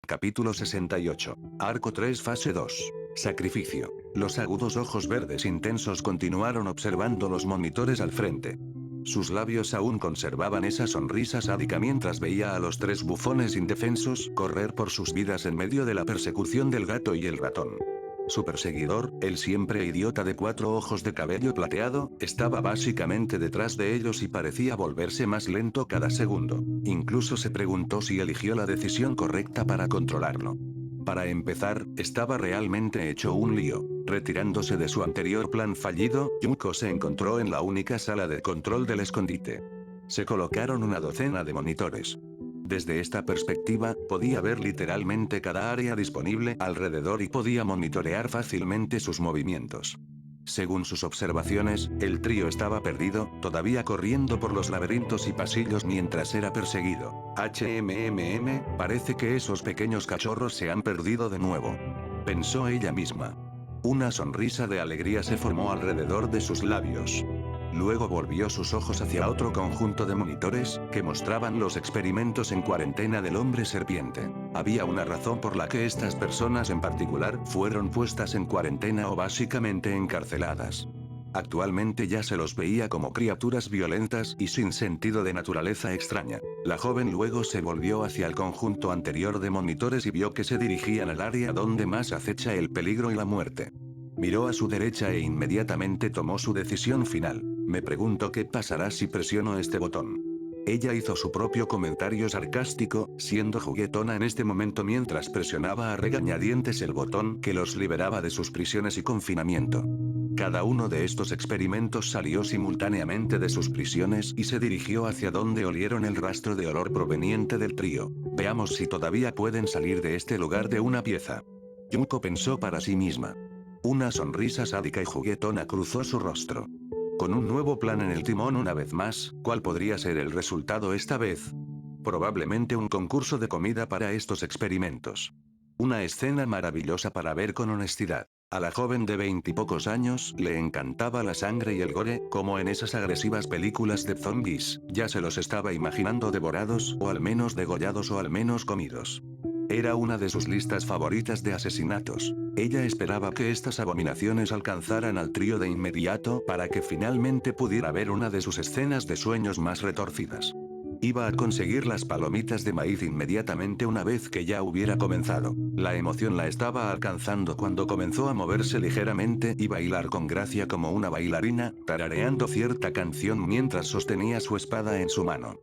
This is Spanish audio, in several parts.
Capítulo 68. Arco 3 Fase 2. Sacrificio. Los agudos ojos verdes intensos continuaron observando los monitores al frente. Sus labios aún conservaban esa sonrisa sádica mientras veía a los tres bufones indefensos correr por sus vidas en medio de la persecución del gato y el ratón. Su perseguidor, el siempre idiota de 4 ojos de cabello plateado, estaba básicamente detrás de ellos y parecía volverse más lento cada segundo. Incluso se preguntó si eligió la decisión correcta para controlarlo. Para empezar, estaba realmente hecho un lío. Retirándose de su anterior plan fallido, Yuko se encontró en la única sala de control del escondite. Se colocaron una docena de monitores. Desde esta perspectiva, podía ver literalmente cada área disponible alrededor y podía monitorear fácilmente sus movimientos. Según sus observaciones, el trío estaba perdido, todavía corriendo por los laberintos y pasillos mientras era perseguido. Parece que esos pequeños cachorros se han perdido de nuevo. Pensó ella misma. Una sonrisa de alegría se formó alrededor de sus labios. Luego volvió sus ojos hacia otro conjunto de monitores, que mostraban los experimentos en cuarentena del hombre serpiente. Había una razón por la que estas personas en particular fueron puestas en cuarentena o básicamente encarceladas. Actualmente ya se los veía como criaturas violentas y sin sentido de naturaleza extraña. La joven luego se volvió hacia el conjunto anterior de monitores y vio que se dirigían al área donde más acecha el peligro y la muerte. Miró a su derecha e inmediatamente tomó su decisión final. Me pregunto qué pasará si presiono este botón. Ella hizo su propio comentario sarcástico, siendo juguetona en este momento mientras presionaba a regañadientes el botón que los liberaba de sus prisiones y confinamiento. Cada uno de estos experimentos salió simultáneamente de sus prisiones y se dirigió hacia donde olieron el rastro de olor proveniente del trío. Veamos si todavía pueden salir de este lugar de una pieza. Yuko pensó para sí misma. Una sonrisa sádica y juguetona cruzó su rostro. Con un nuevo plan en el timón una vez más, ¿cuál podría ser el resultado esta vez? Probablemente un concurso de comida para estos experimentos. Una escena maravillosa para ver con honestidad. A la joven de 20 y pocos años le encantaba la sangre y el gore, como en esas agresivas películas de zombies, ya se los estaba imaginando devorados o al menos degollados o al menos comidos. Era una de sus listas favoritas de asesinatos. Ella esperaba que estas abominaciones alcanzaran al trío de inmediato para que finalmente pudiera ver una de sus escenas de sueños más retorcidas. Iba a conseguir las palomitas de maíz inmediatamente una vez que ya hubiera comenzado. La emoción la estaba alcanzando cuando comenzó a moverse ligeramente y bailar con gracia como una bailarina, tarareando cierta canción mientras sostenía su espada en su mano.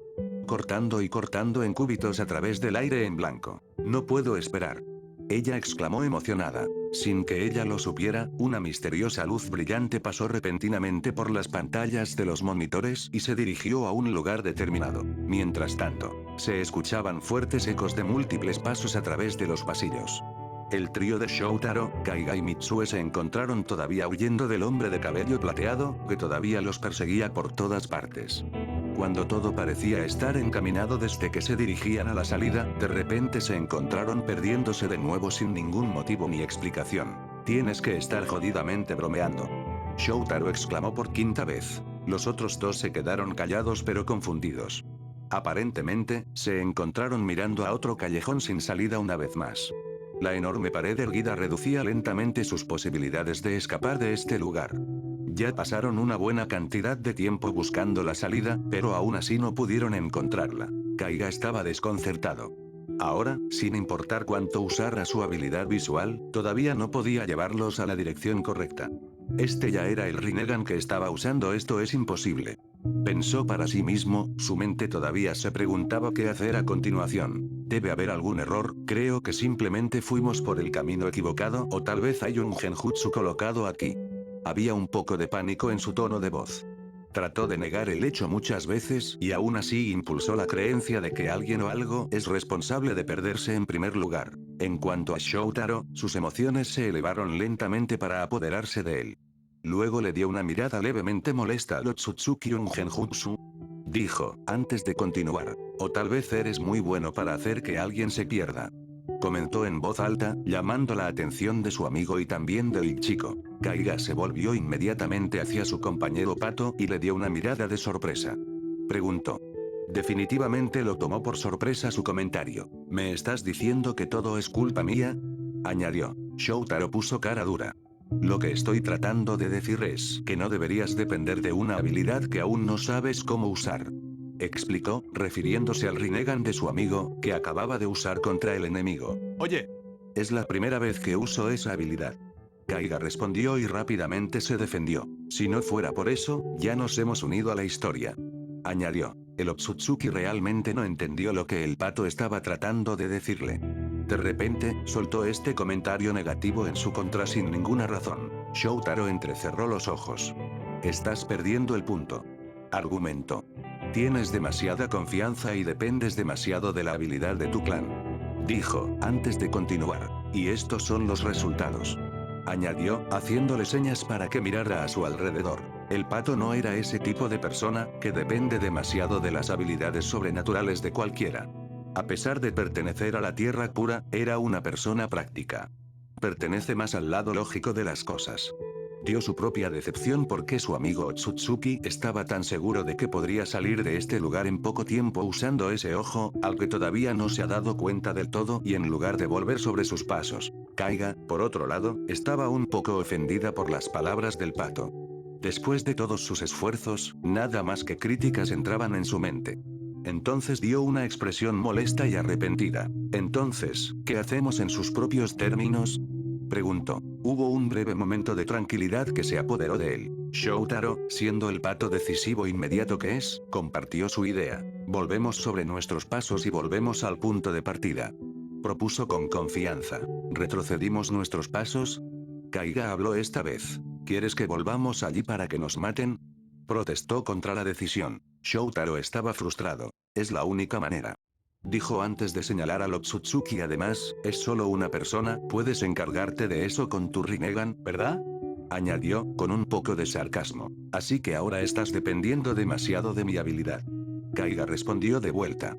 Cortando y cortando en cúbitos a través del aire en blanco. No puedo esperar. Ella exclamó emocionada. Sin que ella lo supiera, una misteriosa luz brillante pasó repentinamente por las pantallas de los monitores y se dirigió a un lugar determinado. Mientras tanto, se escuchaban fuertes ecos de múltiples pasos a través de los pasillos. El trío de Shoutaro, Kaiga y Mitsue se encontraron todavía huyendo del hombre de cabello plateado, que todavía los perseguía por todas partes. Cuando todo parecía estar encaminado desde que se dirigían a la salida, de repente se encontraron perdiéndose de nuevo sin ningún motivo ni explicación. Tienes que estar jodidamente bromeando. Shoutaro exclamó por quinta vez. Los otros dos se quedaron callados pero confundidos. Aparentemente, se encontraron mirando a otro callejón sin salida una vez más. La enorme pared erguida reducía lentamente sus posibilidades de escapar de este lugar. Ya pasaron una buena cantidad de tiempo buscando la salida, pero aún así no pudieron encontrarla. Kaiga estaba desconcertado. Ahora, sin importar cuánto usara su habilidad visual, todavía no podía llevarlos a la dirección correcta. Este ya era el Rinnegan que estaba usando, esto es imposible. Pensó para sí mismo, su mente todavía se preguntaba qué hacer a continuación. Debe haber algún error, creo que simplemente fuimos por el camino equivocado o tal vez hay un genjutsu colocado aquí. Había un poco de pánico en su tono de voz. Trató de negar el hecho muchas veces y aún así impulsó la creencia de que alguien o algo es responsable de perderse en primer lugar. En cuanto a Shoutaro, sus emociones se elevaron lentamente para apoderarse de él. Luego le dio una mirada levemente molesta a Otsutsuki un genjutsu. Dijo, antes de continuar, o tal vez eres muy bueno para hacer que alguien se pierda. Comentó en voz alta, llamando la atención de su amigo y también del Ichiko. Kaiga se volvió inmediatamente hacia su compañero Pato y le dio una mirada de sorpresa. Preguntó. Definitivamente lo tomó por sorpresa su comentario. ¿Me estás diciendo que todo es culpa mía? Añadió. Shoutaro puso cara dura. Lo que estoy tratando de decir es que no deberías depender de una habilidad que aún no sabes cómo usar. Explicó, refiriéndose al Rinnegan de su amigo, que acababa de usar contra el enemigo. Oye, es la primera vez que uso esa habilidad. Kaiga respondió y rápidamente se defendió. Si no fuera por eso, ya nos hemos unido a la historia. Añadió. El Otsutsuki realmente no entendió lo que el pato estaba tratando de decirle. De repente, soltó este comentario negativo en su contra sin ninguna razón. Shoutaro entrecerró los ojos. Estás perdiendo el punto. Argumentó. Tienes demasiada confianza y dependes demasiado de la habilidad de tu clan. Dijo, antes de continuar. Y estos son los resultados. Añadió, haciéndole señas para que mirara a su alrededor. El pato no era ese tipo de persona, que depende demasiado de las habilidades sobrenaturales de cualquiera. A pesar de pertenecer a la tierra pura, era una persona práctica. Pertenece más al lado lógico de las cosas. Dio su propia decepción porque su amigo Otsutsuki estaba tan seguro de que podría salir de este lugar en poco tiempo usando ese ojo, al que todavía no se ha dado cuenta del todo y en lugar de volver sobre sus pasos. Kaiga, por otro lado, estaba un poco ofendida por las palabras del pato. Después de todos sus esfuerzos, nada más que críticas entraban en su mente. Entonces dio una expresión molesta y arrepentida. Entonces, ¿qué hacemos en sus propios términos? Preguntó. Hubo un breve momento de tranquilidad que se apoderó de él. Shoutaro, siendo el pato decisivo inmediato que es, compartió su idea. Volvemos sobre nuestros pasos y volvemos al punto de partida. Propuso con confianza. ¿Retrocedimos nuestros pasos? Kaiga habló esta vez. ¿Quieres que volvamos allí para que nos maten? Protestó contra la decisión. Shoutaro estaba frustrado. Es la única manera. Dijo antes de señalar a Otsutsuki. Además, es solo una persona, puedes encargarte de eso con tu Rinnegan, ¿verdad? Añadió, con un poco de sarcasmo. Así que ahora estás dependiendo demasiado de mi habilidad. Kaiga respondió de vuelta.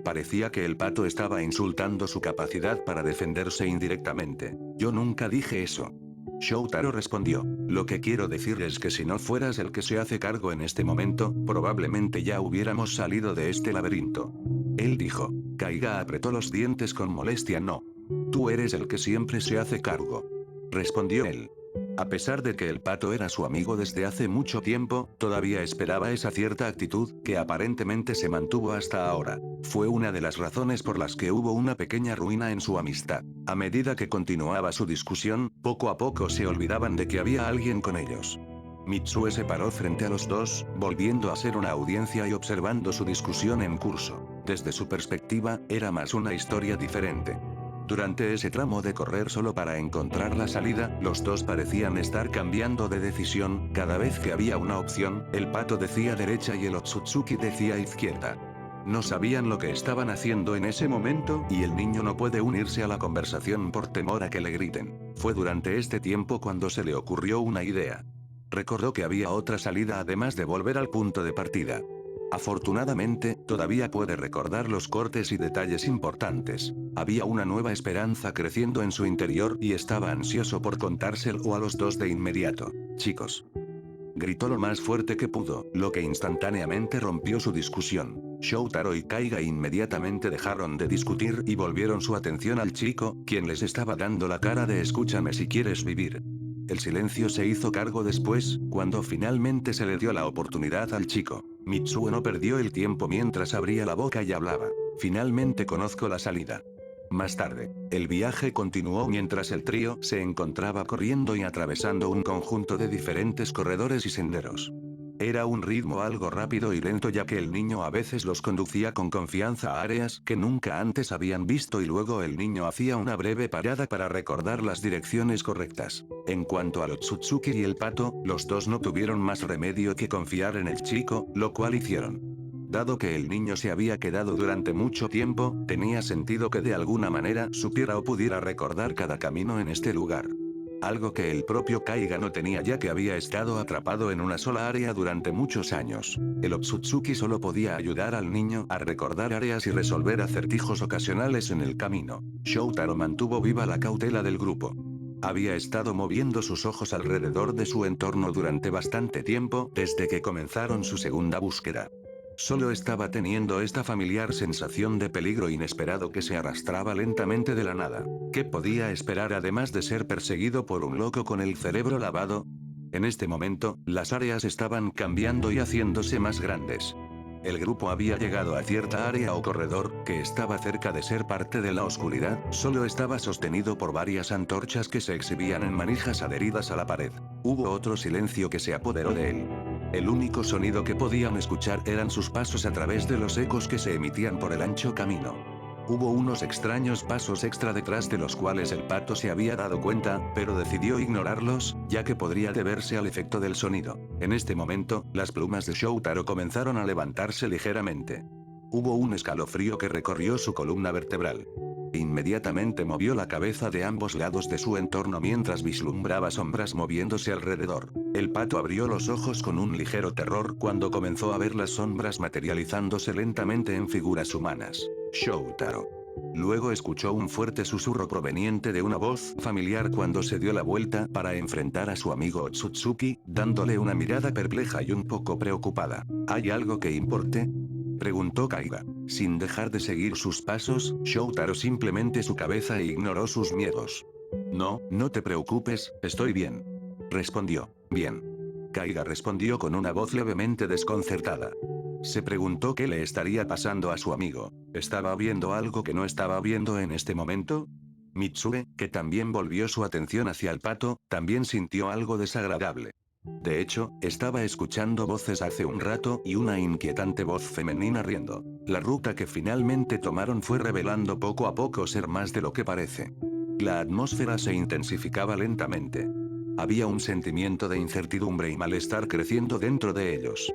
Parecía que el pato estaba insultando su capacidad para defenderse indirectamente. Yo nunca dije eso. Shoutaro respondió. Lo que quiero decir es que si no fueras el que se hace cargo en este momento, probablemente ya hubiéramos salido de este laberinto. Él dijo. Kaiga apretó los dientes con molestia. No. Tú eres el que siempre se hace cargo. Respondió él. A pesar de que el pato era su amigo desde hace mucho tiempo, todavía esperaba esa cierta actitud, que aparentemente se mantuvo hasta ahora. Fue una de las razones por las que hubo una pequeña ruina en su amistad. A medida que continuaba su discusión, poco a poco se olvidaban de que había alguien con ellos. Mitsue se paró frente a los dos, volviendo a ser una audiencia y observando su discusión en curso. Desde su perspectiva, era más una historia diferente. Durante ese tramo de correr solo para encontrar la salida, los dos parecían estar cambiando de decisión. Cada vez que había una opción, el pato decía derecha y el Otsutsuki decía izquierda. No sabían lo que estaban haciendo en ese momento y el niño no puede unirse a la conversación por temor a que le griten. Fue durante este tiempo cuando se le ocurrió una idea. Recordó que había otra salida además de volver al punto de partida. Afortunadamente, todavía puede recordar los cortes y detalles importantes. Había una nueva esperanza creciendo en su interior y estaba ansioso por contárselo a los dos de inmediato. Chicos. Gritó lo más fuerte que pudo, lo que instantáneamente rompió su discusión. Shoutaro y Kaiga inmediatamente dejaron de discutir y volvieron su atención al chico, quien les estaba dando la cara de escúchame si quieres vivir. El silencio se hizo cargo después, cuando finalmente se le dio la oportunidad al chico. Mitsue no perdió el tiempo mientras abría la boca y hablaba. Finalmente conozco la salida. Más tarde, el viaje continuó mientras el trío se encontraba corriendo y atravesando un conjunto de diferentes corredores y senderos. Era un ritmo algo rápido y lento ya que el niño a veces los conducía con confianza a áreas que nunca antes habían visto y luego el niño hacía una breve parada para recordar las direcciones correctas. En cuanto a los Otsutsuki y el pato, los dos no tuvieron más remedio que confiar en el chico, lo cual hicieron. Dado que el niño se había quedado durante mucho tiempo, tenía sentido que de alguna manera supiera o pudiera recordar cada camino en este lugar. Algo que el propio Kaiga no tenía ya que había estado atrapado en una sola área durante muchos años. El Otsutsuki solo podía ayudar al niño a recordar áreas y resolver acertijos ocasionales en el camino. Shoutaro mantuvo viva la cautela del grupo. Había estado moviendo sus ojos alrededor de su entorno durante bastante tiempo, desde que comenzaron su segunda búsqueda. Solo estaba teniendo esta familiar sensación de peligro inesperado que se arrastraba lentamente de la nada. ¿Qué podía esperar además de ser perseguido por un loco con el cerebro lavado? En este momento, las áreas estaban cambiando y haciéndose más grandes. El grupo había llegado a cierta área o corredor, que estaba cerca de ser parte de la oscuridad, solo estaba sostenido por varias antorchas que se exhibían en manijas adheridas a la pared. Hubo otro silencio que se apoderó de él. El único sonido que podían escuchar eran sus pasos a través de los ecos que se emitían por el ancho camino. Hubo unos extraños pasos extra detrás de los cuales el pato se había dado cuenta, pero decidió ignorarlos, ya que podría deberse al efecto del sonido. En este momento, las plumas de Shoutaro comenzaron a levantarse ligeramente. Hubo un escalofrío que recorrió su columna vertebral. Inmediatamente movió la cabeza de ambos lados de su entorno mientras vislumbraba sombras moviéndose alrededor. El pato abrió los ojos con un ligero terror cuando comenzó a ver las sombras materializándose lentamente en figuras humanas. Shoutaro. Luego escuchó un fuerte susurro proveniente de una voz familiar cuando se dio la vuelta para enfrentar a su amigo Otsutsuki, dándole una mirada perpleja y un poco preocupada. ¿Hay algo que importe? Preguntó Kaiga. Sin dejar de seguir sus pasos, Shoutaro simplemente su cabeza e ignoró sus miedos. No, no te preocupes, estoy bien. Respondió. Bien. Kaiga respondió con una voz levemente desconcertada. Se preguntó qué le estaría pasando a su amigo. ¿Estaba viendo algo que no estaba viendo en este momento? Mitsue, que también volvió su atención hacia el pato, también sintió algo desagradable. De hecho, estaba escuchando voces hace un rato y una inquietante voz femenina riendo. La ruta que finalmente tomaron fue revelando poco a poco ser más de lo que parece. La atmósfera se intensificaba lentamente. Había un sentimiento de incertidumbre y malestar creciendo dentro de ellos.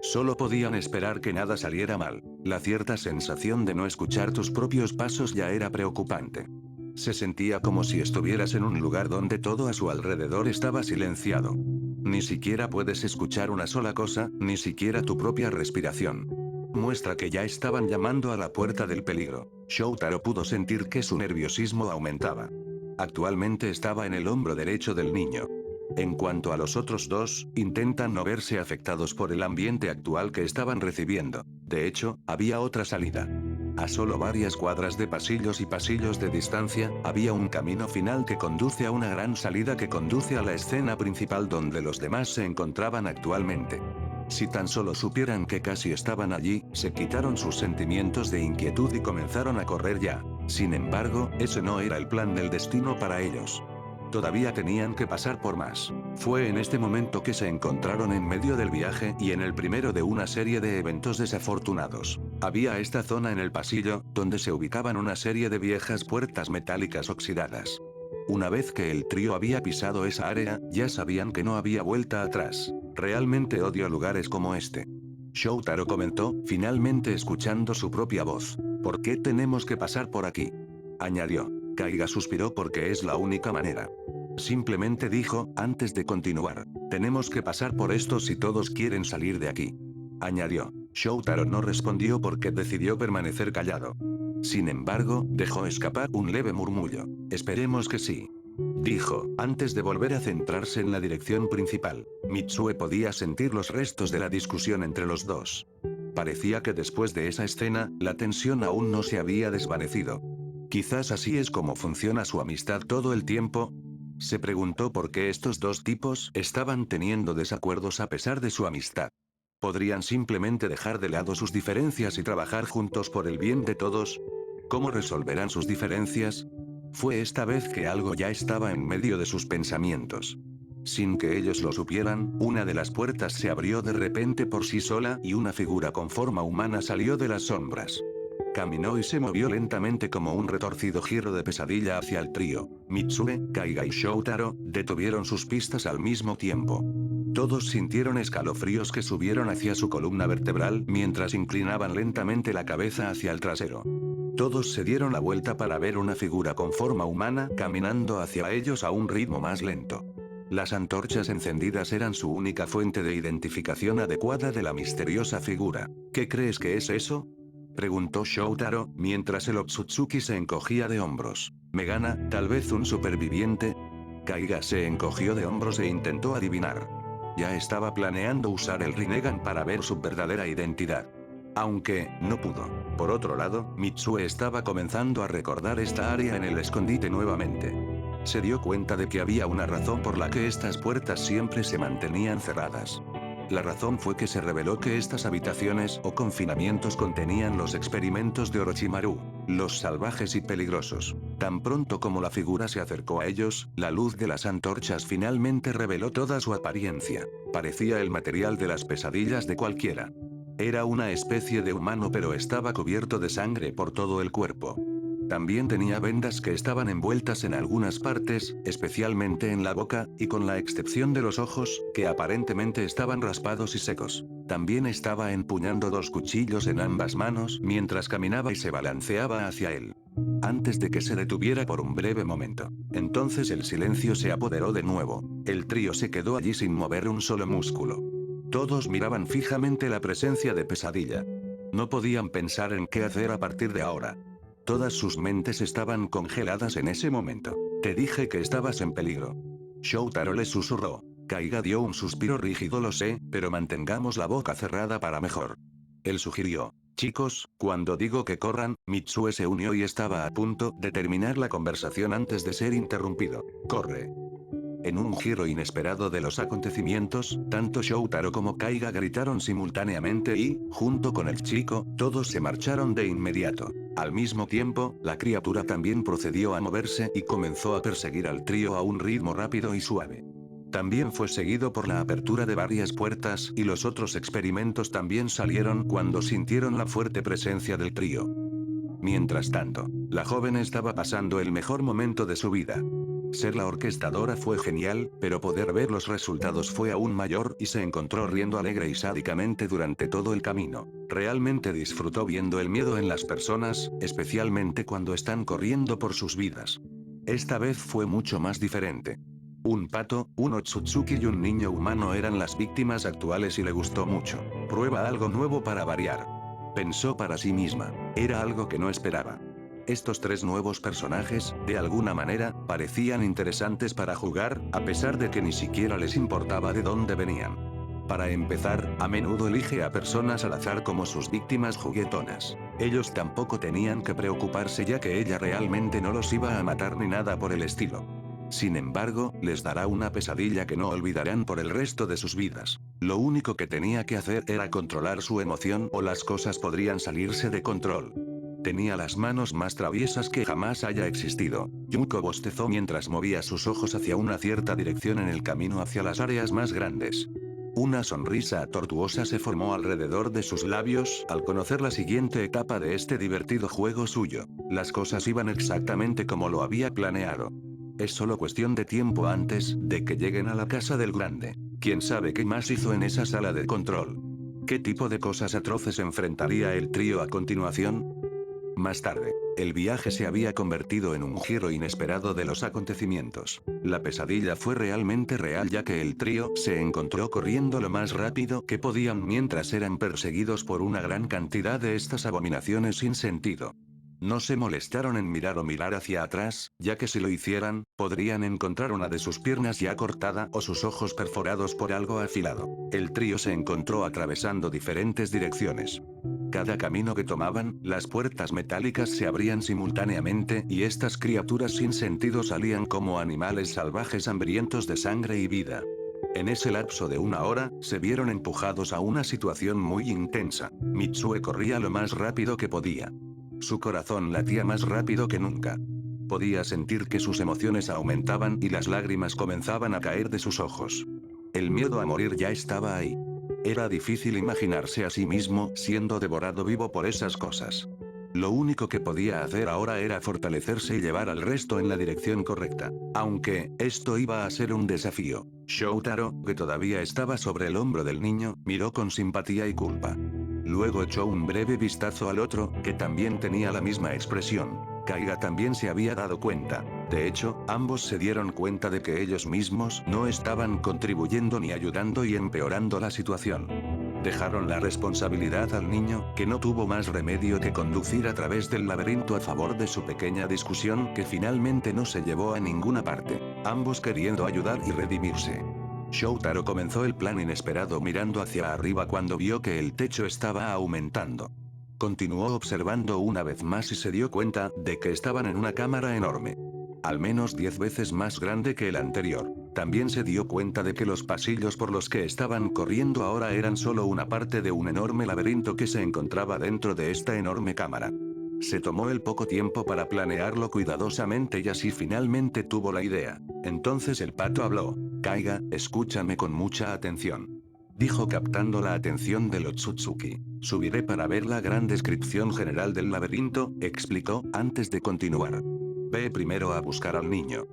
Solo podían esperar que nada saliera mal. La cierta sensación de no escuchar tus propios pasos ya era preocupante. Se sentía como si estuvieras en un lugar donde todo a su alrededor estaba silenciado. Ni siquiera puedes escuchar una sola cosa, ni siquiera tu propia respiración. Muestra que ya estaban llamando a la puerta del peligro. Shoutaro pudo sentir que su nerviosismo aumentaba. Actualmente estaba en el hombro derecho del niño. En cuanto a los otros dos, intentan no verse afectados por el ambiente actual que estaban recibiendo. De hecho, había otra salida. A solo varias cuadras de pasillos y pasillos de distancia, había un camino final que conduce a una gran salida que conduce a la escena principal donde los demás se encontraban actualmente. Si tan solo supieran que casi estaban allí, se quitaron sus sentimientos de inquietud y comenzaron a correr ya. Sin embargo, ese no era el plan del destino para ellos. Todavía tenían que pasar por más. Fue en este momento que se encontraron en medio del viaje y en el primero de una serie de eventos desafortunados. Había esta zona en el pasillo, donde se ubicaban una serie de viejas puertas metálicas oxidadas. Una vez que el trío había pisado esa área, ya sabían que no había vuelta atrás. Realmente odio lugares como este. Shoutaro comentó, finalmente escuchando su propia voz. ¿Por qué tenemos que pasar por aquí? Añadió. Kaiga suspiró porque es la única manera. Simplemente dijo, antes de continuar. Tenemos que pasar por esto si todos quieren salir de aquí. Añadió. Shoutaro no respondió porque decidió permanecer callado. Sin embargo, dejó escapar un leve murmullo. Esperemos que sí. Dijo, antes de volver a centrarse en la dirección principal. Mitsue podía sentir los restos de la discusión entre los dos. Parecía que después de esa escena, la tensión aún no se había desvanecido. Quizás así es como funciona su amistad todo el tiempo. Se preguntó por qué estos dos tipos estaban teniendo desacuerdos a pesar de su amistad. ¿Podrían simplemente dejar de lado sus diferencias y trabajar juntos por el bien de todos? ¿Cómo resolverán sus diferencias? Fue esta vez que algo ya estaba en medio de sus pensamientos. Sin que ellos lo supieran, una de las puertas se abrió de repente por sí sola y una figura con forma humana salió de las sombras. Caminó y se movió lentamente como un retorcido giro de pesadilla hacia el trío. Mitsue, Kaiga y Shoutaro detuvieron sus pistas al mismo tiempo. Todos sintieron escalofríos que subieron hacia su columna vertebral mientras inclinaban lentamente la cabeza hacia el trasero. Todos se dieron la vuelta para ver una figura con forma humana caminando hacia ellos a un ritmo más lento. Las antorchas encendidas eran su única fuente de identificación adecuada de la misteriosa figura. ¿Qué crees que es eso? Preguntó Shoutaro, mientras el Otsutsuki se encogía de hombros. ¿Me gana, tal vez un superviviente? Kaiga se encogió de hombros e intentó adivinar. Ya estaba planeando usar el Rinnegan para ver su verdadera identidad. Aunque, no pudo. Por otro lado, Mitsue estaba comenzando a recordar esta área en el escondite nuevamente. Se dio cuenta de que había una razón por la que estas puertas siempre se mantenían cerradas. La razón fue que se reveló que estas habitaciones o confinamientos contenían los experimentos de Orochimaru, los salvajes y peligrosos. Tan pronto como la figura se acercó a ellos, la luz de las antorchas finalmente reveló toda su apariencia. Parecía el material de las pesadillas de cualquiera. Era una especie de humano, pero estaba cubierto de sangre por todo el cuerpo. También tenía vendas que estaban envueltas en algunas partes, especialmente en la boca, y con la excepción de los ojos, que aparentemente estaban raspados y secos. También estaba empuñando dos cuchillos en ambas manos mientras caminaba y se balanceaba hacia él. Antes de que se detuviera por un breve momento. Entonces el silencio se apoderó de nuevo. El trío se quedó allí sin mover un solo músculo. Todos miraban fijamente la presencia de Pesadilla. No podían pensar en qué hacer a partir de ahora. Todas sus mentes estaban congeladas en ese momento. Te dije que estabas en peligro. Shoutaro le susurró. Kaiga dio un suspiro rígido. Lo sé, pero mantengamos la boca cerrada para mejor. Él sugirió. Chicos, cuando digo que corran, Mitsue se unió y estaba a punto de terminar la conversación antes de ser interrumpido. Corre. En un giro inesperado de los acontecimientos, tanto Shoutaro como Kaiga gritaron simultáneamente y, junto con el chico, todos se marcharon de inmediato. Al mismo tiempo, la criatura también procedió a moverse y comenzó a perseguir al trío a un ritmo rápido y suave. También fue seguido por la apertura de varias puertas y los otros experimentos también salieron cuando sintieron la fuerte presencia del trío. Mientras tanto, la joven estaba pasando el mejor momento de su vida. Ser la orquestadora fue genial, pero poder ver los resultados fue aún mayor y se encontró riendo alegre y sádicamente durante todo el camino. Realmente disfrutó viendo el miedo en las personas, especialmente cuando están corriendo por sus vidas. Esta vez fue mucho más diferente. Un pato, un Otsutsuki y un niño humano eran las víctimas actuales y le gustó mucho. Prueba algo nuevo para variar. Pensó para sí misma. Era algo que no esperaba. Estos tres nuevos personajes, de alguna manera, parecían interesantes para jugar, a pesar de que ni siquiera les importaba de dónde venían. Para empezar, a menudo elige a personas al azar como sus víctimas juguetonas. Ellos tampoco tenían que preocuparse ya que ella realmente no los iba a matar ni nada por el estilo. Sin embargo, les dará una pesadilla que no olvidarán por el resto de sus vidas. Lo único que tenía que hacer era controlar su emoción o las cosas podrían salirse de control. Tenía las manos más traviesas que jamás haya existido. Yuko bostezó mientras movía sus ojos hacia una cierta dirección en el camino hacia las áreas más grandes. Una sonrisa tortuosa se formó alrededor de sus labios al conocer la siguiente etapa de este divertido juego suyo. Las cosas iban exactamente como lo había planeado. Es solo cuestión de tiempo antes de que lleguen a la casa del grande. ¿Quién sabe qué más hizo en esa sala de control? ¿Qué tipo de cosas atroces enfrentaría el trío a continuación? Más tarde, el viaje se había convertido en un giro inesperado de los acontecimientos. La pesadilla fue realmente real ya que el trío se encontró corriendo lo más rápido que podían mientras eran perseguidos por una gran cantidad de estas abominaciones sin sentido. No se molestaron en mirar o mirar hacia atrás, ya que si lo hicieran, podrían encontrar una de sus piernas ya cortada o sus ojos perforados por algo afilado. El trío se encontró atravesando diferentes direcciones. Cada camino que tomaban, las puertas metálicas se abrían simultáneamente y estas criaturas sin sentido salían como animales salvajes hambrientos de sangre y vida. En ese lapso de una hora, se vieron empujados a una situación muy intensa. Mitsue corría lo más rápido que podía. Su corazón latía más rápido que nunca. Podía sentir que sus emociones aumentaban y las lágrimas comenzaban a caer de sus ojos. El miedo a morir ya estaba ahí. Era difícil imaginarse a sí mismo siendo devorado vivo por esas cosas. Lo único que podía hacer ahora era fortalecerse y llevar al resto en la dirección correcta. Aunque, esto iba a ser un desafío. Shoutaro, que todavía estaba sobre el hombro del niño, miró con simpatía y culpa. Luego echó un breve vistazo al otro, que también tenía la misma expresión. Kaiga también se había dado cuenta. De hecho, ambos se dieron cuenta de que ellos mismos no estaban contribuyendo ni ayudando y empeorando la situación. Dejaron la responsabilidad al niño, que no tuvo más remedio que conducir a través del laberinto a favor de su pequeña discusión que finalmente no se llevó a ninguna parte, ambos queriendo ayudar y redimirse. Shoutaro comenzó el plan inesperado mirando hacia arriba cuando vio que el techo estaba aumentando. Continuó observando una vez más y se dio cuenta de que estaban en una cámara enorme. Al menos 10 veces más grande que el anterior. También se dio cuenta de que los pasillos por los que estaban corriendo ahora eran solo una parte de un enorme laberinto que se encontraba dentro de esta enorme cámara. Se tomó el poco tiempo para planearlo cuidadosamente y así finalmente tuvo la idea. Entonces el pato habló. Kaiga, escúchame con mucha atención. Dijo captando la atención del Otsutsuki. Subiré para ver la gran descripción general del laberinto, explicó, antes de continuar. Ve primero a buscar al niño.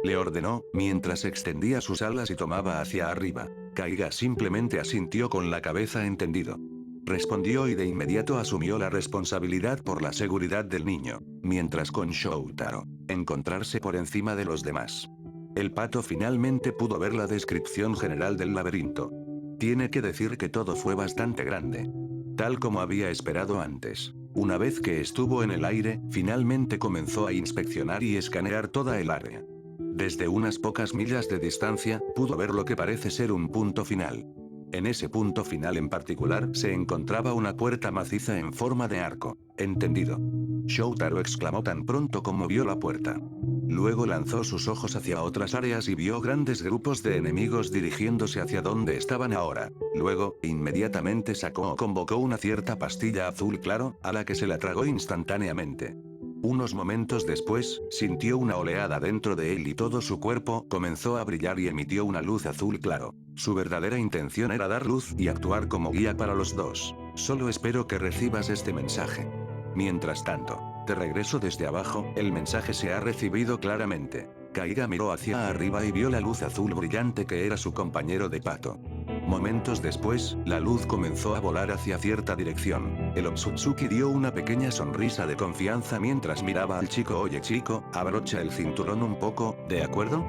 Le ordenó, mientras extendía sus alas y tomaba hacia arriba. Kaiga simplemente asintió con la cabeza entendido. Respondió y de inmediato asumió la responsabilidad por la seguridad del niño, mientras con Shoutaro, encontrarse por encima de los demás. El pato finalmente pudo ver la descripción general del laberinto. Tiene que decir que todo fue bastante grande. Tal como había esperado antes. Una vez que estuvo en el aire, finalmente comenzó a inspeccionar y escanear toda el área. Desde unas pocas millas de distancia, pudo ver lo que parece ser un punto final. En ese punto final en particular se encontraba una puerta maciza en forma de arco. Entendido. Shoutaro exclamó tan pronto como vio la puerta. Luego lanzó sus ojos hacia otras áreas y vio grandes grupos de enemigos dirigiéndose hacia donde estaban ahora. Luego, inmediatamente sacó o convocó una cierta pastilla azul claro, a la que se la tragó instantáneamente. Unos momentos después, sintió una oleada dentro de él y todo su cuerpo comenzó a brillar y emitió una luz azul claro. Su verdadera intención era dar luz y actuar como guía para los dos. Solo espero que recibas este mensaje. Mientras tanto, de regreso desde abajo, el mensaje se ha recibido claramente. Kaiga miró hacia arriba y vio la luz azul brillante que era su compañero de pato. Momentos después, la luz comenzó a volar hacia cierta dirección. El Otsutsuki dio una pequeña sonrisa de confianza mientras miraba al chico. Oye chico, abrocha el cinturón un poco, ¿de acuerdo?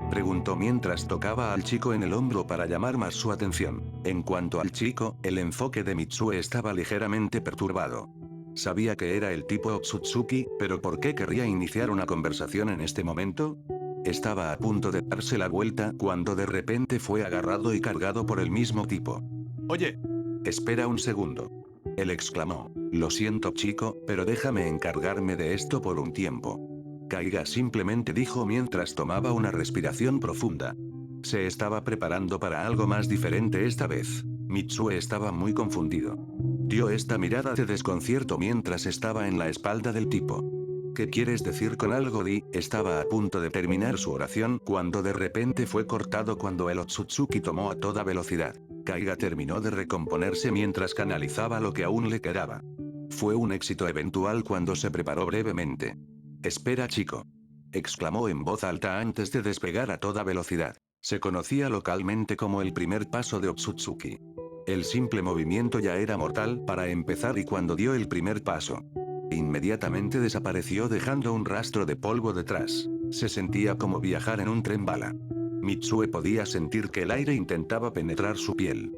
Preguntó mientras tocaba al chico en el hombro para llamar más su atención. En cuanto al chico, el enfoque de Mitsue estaba ligeramente perturbado. Sabía que era el tipo Otsutsuki, pero ¿por qué querría iniciar una conversación en este momento? Estaba a punto de darse la vuelta cuando de repente fue agarrado y cargado por el mismo tipo. Oye. Espera un segundo. Él exclamó. Lo siento chico, pero déjame encargarme de esto por un tiempo. Kaiga simplemente dijo mientras tomaba una respiración profunda. Se estaba preparando para algo más diferente esta vez. Mitsue estaba muy confundido. Dio esta mirada de desconcierto mientras estaba en la espalda del tipo. ¿Qué quieres decir con algo? Estaba a punto de terminar su oración cuando de repente fue cortado cuando el Otsutsuki tomó a toda velocidad. Kaiga terminó de recomponerse mientras canalizaba lo que aún le quedaba. Fue un éxito eventual cuando se preparó brevemente. Espera chico. Exclamó en voz alta antes de despegar a toda velocidad. Se conocía localmente como el primer paso de Otsutsuki. El simple movimiento ya era mortal para empezar y cuando dio el primer paso, inmediatamente desapareció dejando un rastro de polvo detrás. Se sentía como viajar en un tren bala. Mitsue podía sentir que el aire intentaba penetrar su piel.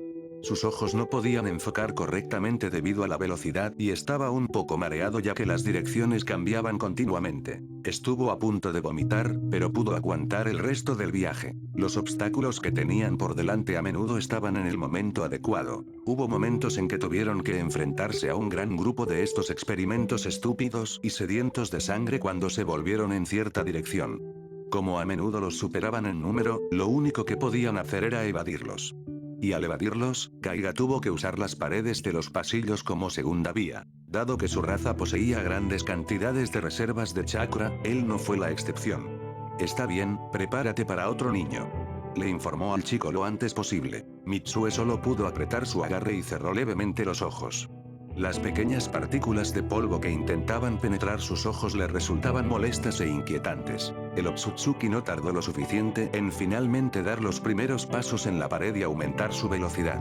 Sus ojos no podían enfocar correctamente debido a la velocidad y estaba un poco mareado ya que las direcciones cambiaban continuamente. Estuvo a punto de vomitar, pero pudo aguantar el resto del viaje. Los obstáculos que tenían por delante a menudo estaban en el momento adecuado. Hubo momentos en que tuvieron que enfrentarse a un gran grupo de estos experimentos estúpidos y sedientos de sangre cuando se volvieron en cierta dirección. Como a menudo los superaban en número, lo único que podían hacer era evadirlos. Y al evadirlos, Kaiga tuvo que usar las paredes de los pasillos como segunda vía. Dado que su raza poseía grandes cantidades de reservas de chakra, él no fue la excepción. Está bien, prepárate para otro niño. Le informó al chico lo antes posible. Mitsue solo pudo apretar su agarre y cerró levemente los ojos. Las pequeñas partículas de polvo que intentaban penetrar sus ojos le resultaban molestas e inquietantes. El Otsutsuki no tardó lo suficiente en finalmente dar los primeros pasos en la pared y aumentar su velocidad.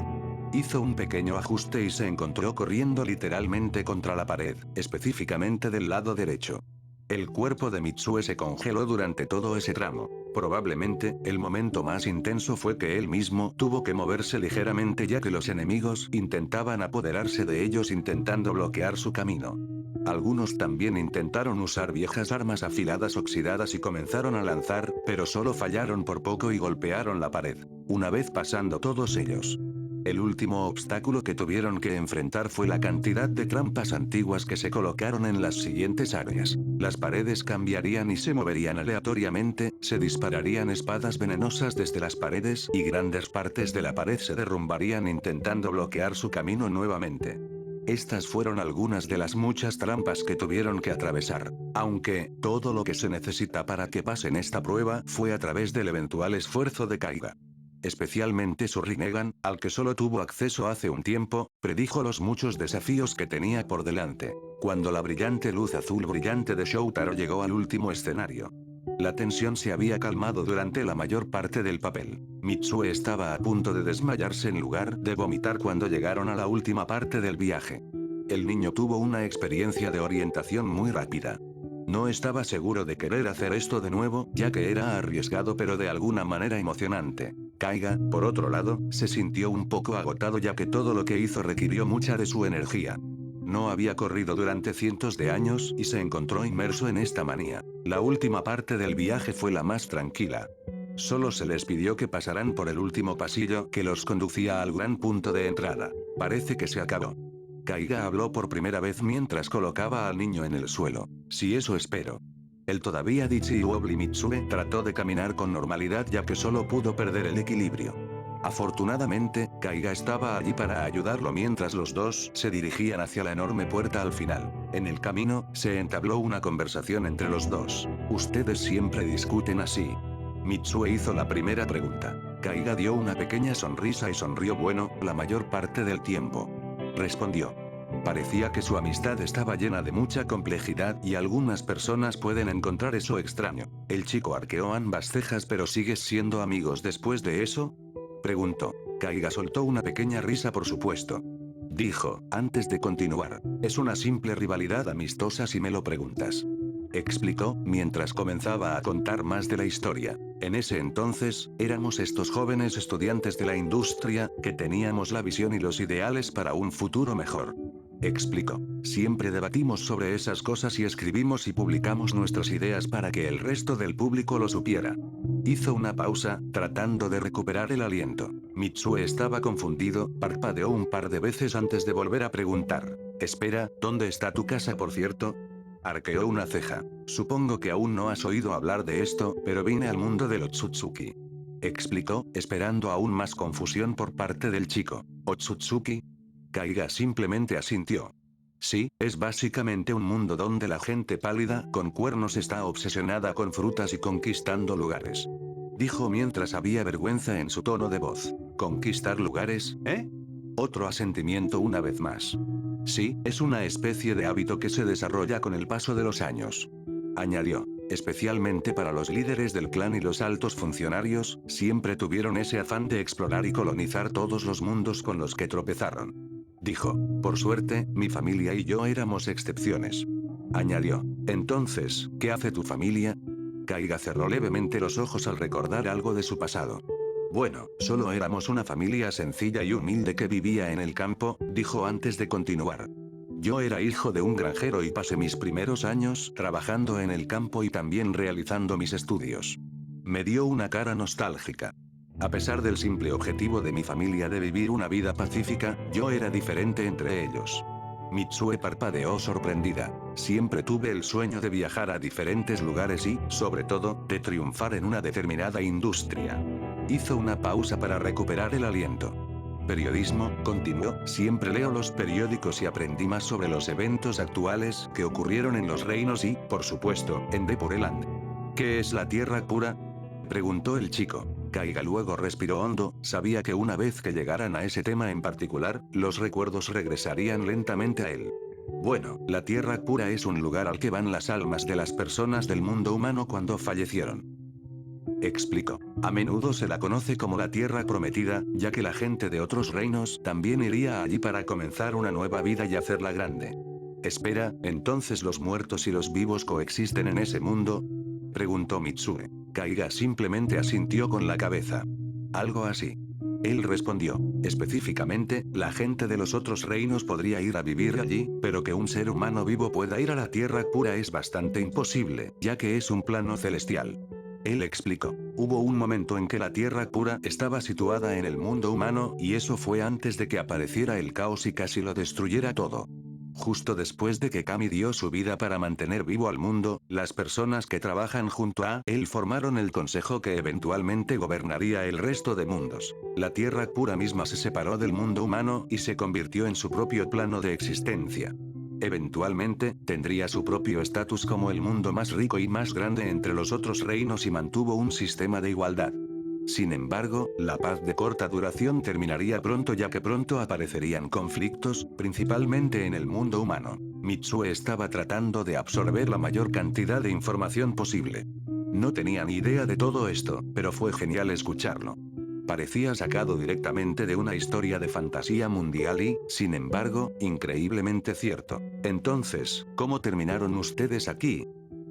Hizo un pequeño ajuste y se encontró corriendo literalmente contra la pared, específicamente del lado derecho. El cuerpo de Mitsue se congeló durante todo ese tramo. Probablemente, el momento más intenso fue que él mismo tuvo que moverse ligeramente ya que los enemigos intentaban apoderarse de ellos intentando bloquear su camino. Algunos también intentaron usar viejas armas afiladas oxidadas y comenzaron a lanzar, pero solo fallaron por poco y golpearon la pared. Una vez pasando todos ellos, el último obstáculo que tuvieron que enfrentar fue la cantidad de trampas antiguas que se colocaron en las siguientes áreas. Las paredes cambiarían y se moverían aleatoriamente, se dispararían espadas venenosas desde las paredes y grandes partes de la pared se derrumbarían intentando bloquear su camino nuevamente. Estas fueron algunas de las muchas trampas que tuvieron que atravesar. Aunque, todo lo que se necesita para que pasen esta prueba fue a través del eventual esfuerzo de Kaiga. Especialmente su Rinnegan, al que solo tuvo acceso hace un tiempo, predijo los muchos desafíos que tenía por delante. Cuando la brillante luz azul brillante de Shoutaro llegó al último escenario, la tensión se había calmado durante la mayor parte del papel. Mitsue estaba a punto de desmayarse en lugar de vomitar cuando llegaron a la última parte del viaje. El niño tuvo una experiencia de orientación muy rápida. No estaba seguro de querer hacer esto de nuevo, ya que era arriesgado pero de alguna manera emocionante. Kaiga, por otro lado, se sintió un poco agotado ya que todo lo que hizo requirió mucha de su energía. No había corrido durante cientos de años y se encontró inmerso en esta manía. La última parte del viaje fue la más tranquila. Solo se les pidió que pasaran por el último pasillo que los conducía al gran punto de entrada. Parece que se acabó. Kaiga habló por primera vez mientras colocaba al niño en el suelo. Si eso espero. El todavía Dichi Wobbly Mitsue trató de caminar con normalidad ya que solo pudo perder el equilibrio. Afortunadamente, Kaiga estaba allí para ayudarlo mientras los dos se dirigían hacia la enorme puerta al final. En el camino, se entabló una conversación entre los dos. ¿Ustedes siempre discuten así? Mitsue hizo la primera pregunta. Kaiga dio una pequeña sonrisa y sonrió bueno, la mayor parte del tiempo. Respondió. Parecía que su amistad estaba llena de mucha complejidad y algunas personas pueden encontrar eso extraño. El chico arqueó ambas cejas pero ¿sigues siendo amigos después de eso? Preguntó. Kaiga soltó una pequeña risa por supuesto. Dijo, antes de continuar, es una simple rivalidad amistosa si me lo preguntas. Explicó, mientras comenzaba a contar más de la historia. En ese entonces, éramos estos jóvenes estudiantes de la industria, que teníamos la visión y los ideales para un futuro mejor. Explicó. Siempre debatimos sobre esas cosas y escribimos y publicamos nuestras ideas para que el resto del público lo supiera. Hizo una pausa, tratando de recuperar el aliento. Mitsue estaba confundido, parpadeó un par de veces antes de volver a preguntar. Espera, ¿dónde está tu casa por cierto? Arqueó una ceja. Supongo que aún no has oído hablar de esto, pero vine al mundo del Otsutsuki. Explicó, esperando aún más confusión por parte del chico. ¿Otsutsuki? Kaiga simplemente asintió. Sí, es básicamente un mundo donde la gente pálida con cuernos está obsesionada con frutas y conquistando lugares. Dijo mientras había vergüenza en su tono de voz. ¿Conquistar lugares, eh? Otro asentimiento una vez más. Sí, es una especie de hábito que se desarrolla con el paso de los años. Añadió. Especialmente para los líderes del clan y los altos funcionarios, siempre tuvieron ese afán de explorar y colonizar todos los mundos con los que tropezaron. Dijo. Por suerte, mi familia y yo éramos excepciones. Añadió. Entonces, ¿qué hace tu familia? Kaiga cerró levemente los ojos al recordar algo de su pasado. Bueno, solo éramos una familia sencilla y humilde que vivía en el campo, dijo antes de continuar. Yo era hijo de un granjero y pasé mis primeros años trabajando en el campo y también realizando mis estudios. Me dio una cara nostálgica. A pesar del simple objetivo de mi familia de vivir una vida pacífica, yo era diferente entre ellos. Mitsue parpadeó sorprendida. Siempre tuve el sueño de viajar a diferentes lugares y, sobre todo, de triunfar en una determinada industria. Hizo una pausa para recuperar el aliento. Periodismo, continuó, siempre leo los periódicos y aprendí más sobre los eventos actuales que ocurrieron en los reinos y, por supuesto, en Depureland. ¿Qué es la Tierra Pura? Preguntó el chico. Kaiga luego respiró hondo, sabía que una vez que llegaran a ese tema en particular, los recuerdos regresarían lentamente a él. Bueno, la Tierra Pura es un lugar al que van las almas de las personas del mundo humano cuando fallecieron. Explicó. A menudo se la conoce como la Tierra Prometida, ya que la gente de otros reinos también iría allí para comenzar una nueva vida y hacerla grande. Espera, ¿entonces los muertos y los vivos coexisten en ese mundo? Preguntó Mitsue. Kaiga simplemente asintió con la cabeza. Algo así. Él respondió. Específicamente, la gente de los otros reinos podría ir a vivir allí, pero que un ser humano vivo pueda ir a la Tierra Pura es bastante imposible, ya que es un plano celestial. Él explicó. Hubo un momento en que la Tierra pura estaba situada en el mundo humano, y eso fue antes de que apareciera el caos y casi lo destruyera todo. Justo después de que Kami dio su vida para mantener vivo al mundo, las personas que trabajan junto a él formaron el consejo que eventualmente gobernaría el resto de mundos. La Tierra pura misma se separó del mundo humano y se convirtió en su propio plano de existencia. Eventualmente, tendría su propio estatus como el mundo más rico y más grande entre los otros reinos y mantuvo un sistema de igualdad. Sin embargo, la paz de corta duración terminaría pronto ya que pronto aparecerían conflictos, principalmente en el mundo humano. Mitsue estaba tratando de absorber la mayor cantidad de información posible. No tenía ni idea de todo esto, pero fue genial escucharlo. Parecía sacado directamente de una historia de fantasía mundial y, sin embargo, increíblemente cierto. Entonces, ¿cómo terminaron ustedes aquí?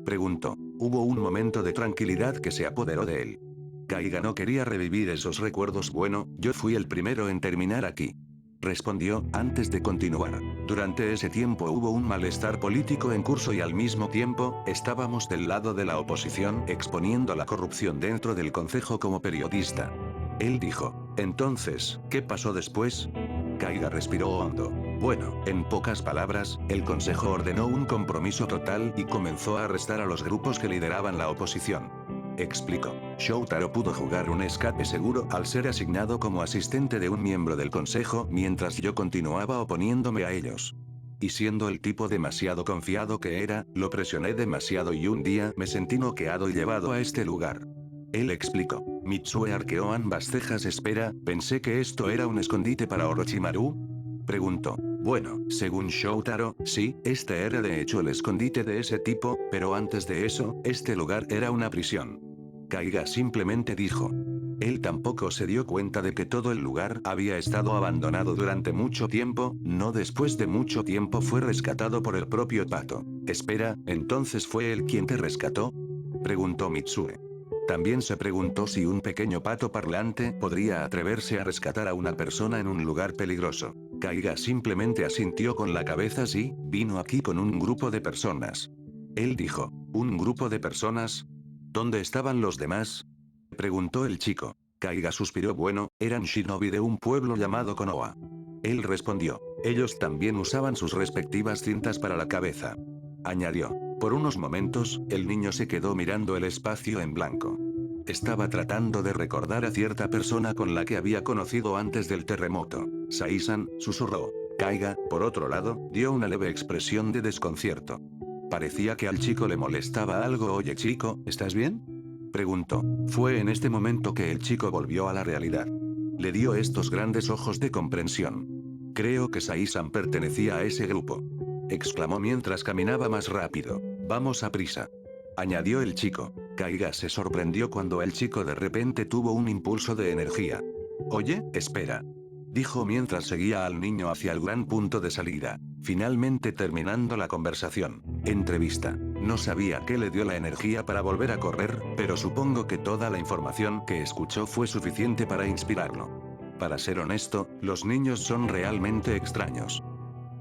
Preguntó. Hubo un momento de tranquilidad que se apoderó de él. Kaiga no quería revivir esos recuerdos. Bueno, yo fui el primero en terminar aquí. Respondió, antes de continuar. Durante ese tiempo hubo un malestar político en curso y al mismo tiempo, estábamos del lado de la oposición exponiendo la corrupción dentro del consejo como periodista. Él dijo. Entonces, ¿qué pasó después? Kaiga respiró hondo. Bueno, en pocas palabras, el consejo ordenó un compromiso total y comenzó a arrestar a los grupos que lideraban la oposición. Explicó. Shoutaro pudo jugar un escape seguro al ser asignado como asistente de un miembro del consejo mientras yo continuaba oponiéndome a ellos. Y siendo el tipo demasiado confiado que era, lo presioné demasiado y un día me sentí noqueado y llevado a este lugar. Él explicó. Mitsue arqueó ambas cejas. Espera, pensé que esto era un escondite para Orochimaru. Preguntó. Bueno, según Shoutaro, sí, este era de hecho el escondite de ese tipo, pero antes de eso, este lugar era una prisión. Kaiga simplemente dijo. Él tampoco se dio cuenta de que todo el lugar había estado abandonado durante mucho tiempo, no después de mucho tiempo fue rescatado por el propio pato. Espera, ¿entonces fue él quien te rescató? Preguntó Mitsue. También se preguntó si un pequeño pato parlante podría atreverse a rescatar a una persona en un lugar peligroso. Kaiga simplemente asintió con la cabeza. Sí, vino aquí con un grupo de personas. Él dijo, ¿un grupo de personas? ¿Dónde estaban los demás? Preguntó el chico. Kaiga suspiró. Bueno, eran shinobi de un pueblo llamado Konoha. Él respondió. Ellos también usaban sus respectivas cintas para la cabeza. Añadió. Por unos momentos, el niño se quedó mirando el espacio en blanco. Estaba tratando de recordar a cierta persona con la que había conocido antes del terremoto. Sai-san, susurró. Kaiga, por otro lado, dio una leve expresión de desconcierto. Parecía que al chico le molestaba algo. Oye chico, ¿estás bien? Preguntó. Fue en este momento que el chico volvió a la realidad. Le dio estos grandes ojos de comprensión. Creo que Sai-san pertenecía a ese grupo. Exclamó mientras caminaba más rápido. Vamos a prisa. Añadió el chico. Kaiga se sorprendió cuando el chico de repente tuvo un impulso de energía. Oye, espera. Dijo mientras seguía al niño hacia el gran punto de salida. Finalmente terminando la conversación. Entrevista. No sabía qué le dio la energía para volver a correr, pero supongo que toda la información que escuchó fue suficiente para inspirarlo. Para ser honesto, los niños son realmente extraños.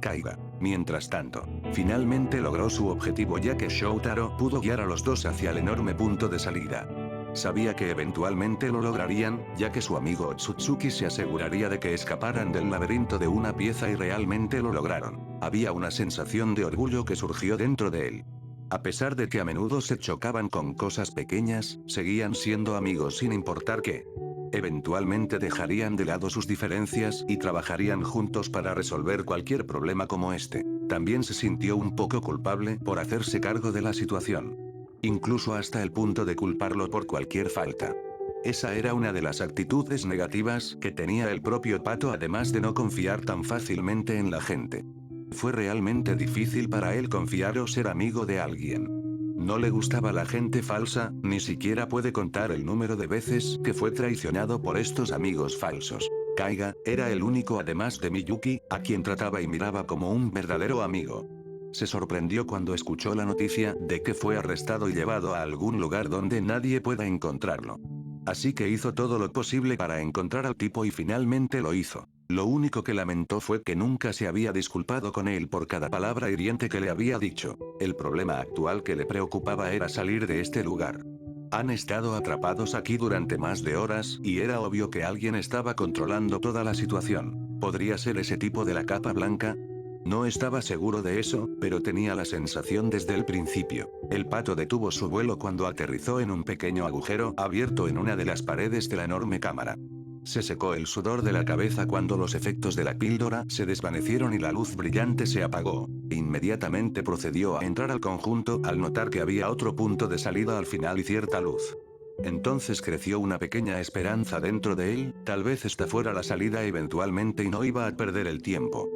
Kaiga. Mientras tanto, finalmente logró su objetivo ya que Shoutaro pudo guiar a los dos hacia el enorme punto de salida. Sabía que eventualmente lo lograrían, ya que su amigo Otsutsuki se aseguraría de que escaparan del laberinto de una pieza y realmente lo lograron. Había una sensación de orgullo que surgió dentro de él. A pesar de que a menudo se chocaban con cosas pequeñas, seguían siendo amigos sin importar qué. Eventualmente dejarían de lado sus diferencias y trabajarían juntos para resolver cualquier problema como este. También se sintió un poco culpable por hacerse cargo de la situación. Incluso hasta el punto de culparlo por cualquier falta. Esa era una de las actitudes negativas que tenía el propio Pato, además de no confiar tan fácilmente en la gente. Fue realmente difícil para él confiar o ser amigo de alguien. No le gustaba la gente falsa, ni siquiera puede contar el número de veces que fue traicionado por estos amigos falsos. Kaiga era el único además de Miyuki, a quien trataba y miraba como un verdadero amigo. Se sorprendió cuando escuchó la noticia de que fue arrestado y llevado a algún lugar donde nadie pueda encontrarlo. Así que hizo todo lo posible para encontrar al tipo y finalmente lo hizo. Lo único que lamentó fue que nunca se había disculpado con él por cada palabra hiriente que le había dicho. El problema actual que le preocupaba era salir de este lugar. Han estado atrapados aquí durante más de horas, y era obvio que alguien estaba controlando toda la situación. ¿Podría ser ese tipo de la capa blanca? No estaba seguro de eso, pero tenía la sensación desde el principio. El pato detuvo su vuelo cuando aterrizó en un pequeño agujero abierto en una de las paredes de la enorme cámara. Se secó el sudor de la cabeza cuando los efectos de la píldora se desvanecieron y la luz brillante se apagó. Inmediatamente procedió a entrar al conjunto al notar que había otro punto de salida al final y cierta luz. Entonces creció una pequeña esperanza dentro de él, tal vez esta fuera la salida eventualmente y no iba a perder el tiempo.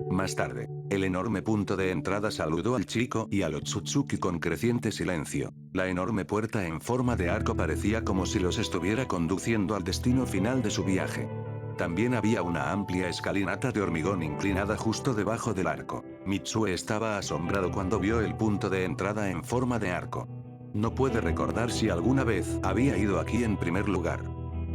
Más tarde, el enorme punto de entrada saludó al chico y al Otsutsuki con creciente silencio. La enorme puerta en forma de arco parecía como si los estuviera conduciendo al destino final de su viaje. También había una amplia escalinata de hormigón inclinada justo debajo del arco. Mitsue estaba asombrado cuando vio el punto de entrada en forma de arco. No puede recordar si alguna vez había ido aquí en primer lugar.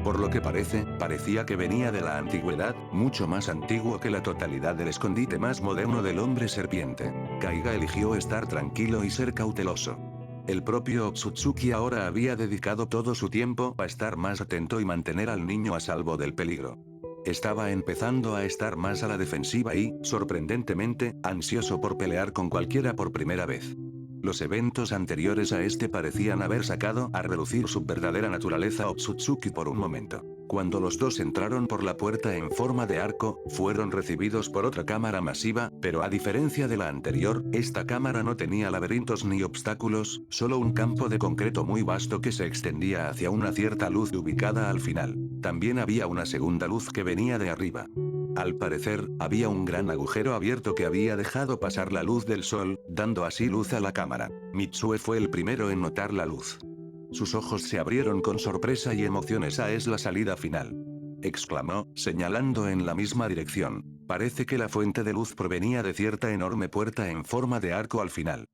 Por lo que parece, parecía que venía de la antigüedad, mucho más antiguo que la totalidad del escondite más moderno del hombre serpiente. Kaiga eligió estar tranquilo y ser cauteloso. El propio Otsutsuki ahora había dedicado todo su tiempo a estar más atento y mantener al niño a salvo del peligro. Estaba empezando a estar más a la defensiva y, sorprendentemente, ansioso por pelear con cualquiera por primera vez. Los eventos anteriores a este parecían haber sacado a relucir su verdadera naturaleza a Otsutsuki por un momento. Cuando los dos entraron por la puerta en forma de arco, fueron recibidos por otra cámara masiva, pero a diferencia de la anterior, esta cámara no tenía laberintos ni obstáculos, solo un campo de concreto muy vasto que se extendía hacia una cierta luz ubicada al final. También había una segunda luz que venía de arriba. Al parecer, había un gran agujero abierto que había dejado pasar la luz del sol, dando así luz a la cámara. Mitsue fue el primero en notar la luz. Sus ojos se abrieron con sorpresa y emoción. Esa es la salida final, exclamó, señalando en la misma dirección. Parece que la fuente de luz provenía de cierta enorme puerta en forma de arco al final.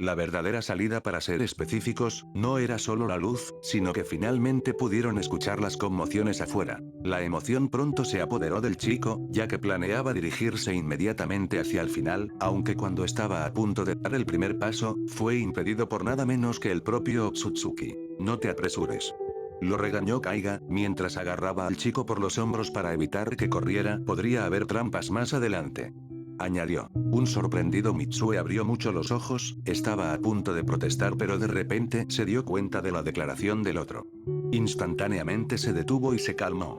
La verdadera salida, para ser específicos, no era solo la luz, sino que finalmente pudieron escuchar las conmociones afuera. La emoción pronto se apoderó del chico, ya que planeaba dirigirse inmediatamente hacia el final, aunque cuando estaba a punto de dar el primer paso, fue impedido por nada menos que el propio Otsutsuki. No te apresures, lo regañó Kaiga, mientras agarraba al chico por los hombros para evitar que corriera. Podría haber trampas más adelante, añadió. Un sorprendido Mitsue abrió mucho los ojos, estaba a punto de protestar pero de repente se dio cuenta de la declaración del otro. Instantáneamente se detuvo y se calmó.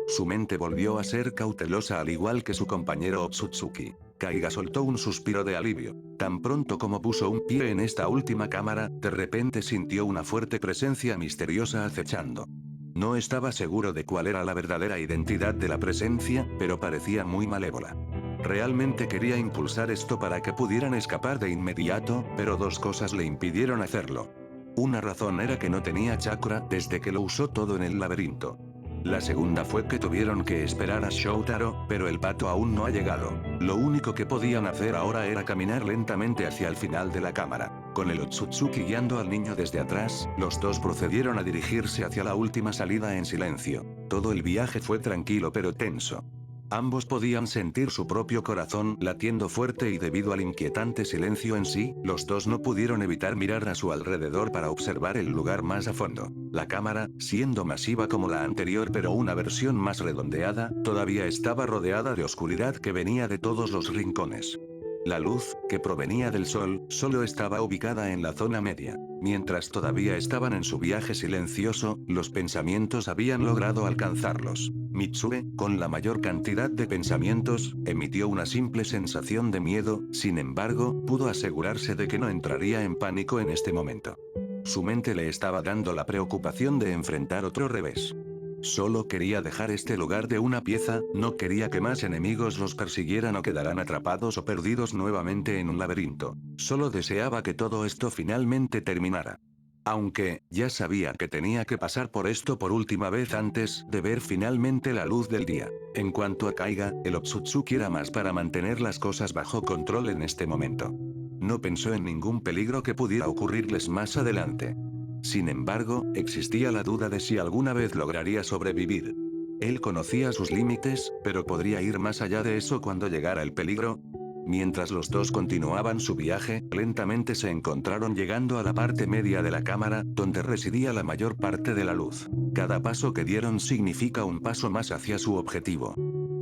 Su mente volvió a ser cautelosa al igual que su compañero Otsutsuki. Kaiga soltó un suspiro de alivio. Tan pronto como puso un pie en esta última cámara, de repente sintió una fuerte presencia misteriosa acechando. No estaba seguro de cuál era la verdadera identidad de la presencia, pero parecía muy malévola. Realmente quería impulsar esto para que pudieran escapar de inmediato, pero dos cosas le impidieron hacerlo. Una razón era que no tenía chakra desde que lo usó todo en el laberinto. La segunda fue que tuvieron que esperar a Shoutaro, pero el pato aún no ha llegado. Lo único que podían hacer ahora era caminar lentamente hacia el final de la cámara. Con el Otsutsuki guiando al niño desde atrás, los dos procedieron a dirigirse hacia la última salida en silencio. Todo el viaje fue tranquilo pero tenso. Ambos podían sentir su propio corazón latiendo fuerte y debido al inquietante silencio en sí, los dos no pudieron evitar mirar a su alrededor para observar el lugar más a fondo. La cámara, siendo masiva como la anterior pero una versión más redondeada, todavía estaba rodeada de oscuridad que venía de todos los rincones. La luz, que provenía del sol, solo estaba ubicada en la zona media. Mientras todavía estaban en su viaje silencioso, los pensamientos habían logrado alcanzarlos. Mitsue, con la mayor cantidad de pensamientos, emitió una simple sensación de miedo, sin embargo, pudo asegurarse de que no entraría en pánico en este momento. Su mente le estaba dando la preocupación de enfrentar otro revés. Solo quería dejar este lugar de una pieza, no quería que más enemigos los persiguieran o quedaran atrapados o perdidos nuevamente en un laberinto. Solo deseaba que todo esto finalmente terminara. Aunque, ya sabía que tenía que pasar por esto por última vez antes de ver finalmente la luz del día. En cuanto a Kaiga, el Otsutsuki era más para mantener las cosas bajo control en este momento. No pensó en ningún peligro que pudiera ocurrirles más adelante. Sin embargo, existía la duda de si alguna vez lograría sobrevivir. Él conocía sus límites, pero ¿podría ir más allá de eso cuando llegara el peligro? Mientras los dos continuaban su viaje, lentamente se encontraron llegando a la parte media de la cámara, donde residía la mayor parte de la luz. Cada paso que dieron significa un paso más hacia su objetivo.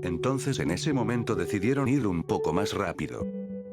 Entonces en ese momento decidieron ir un poco más rápido.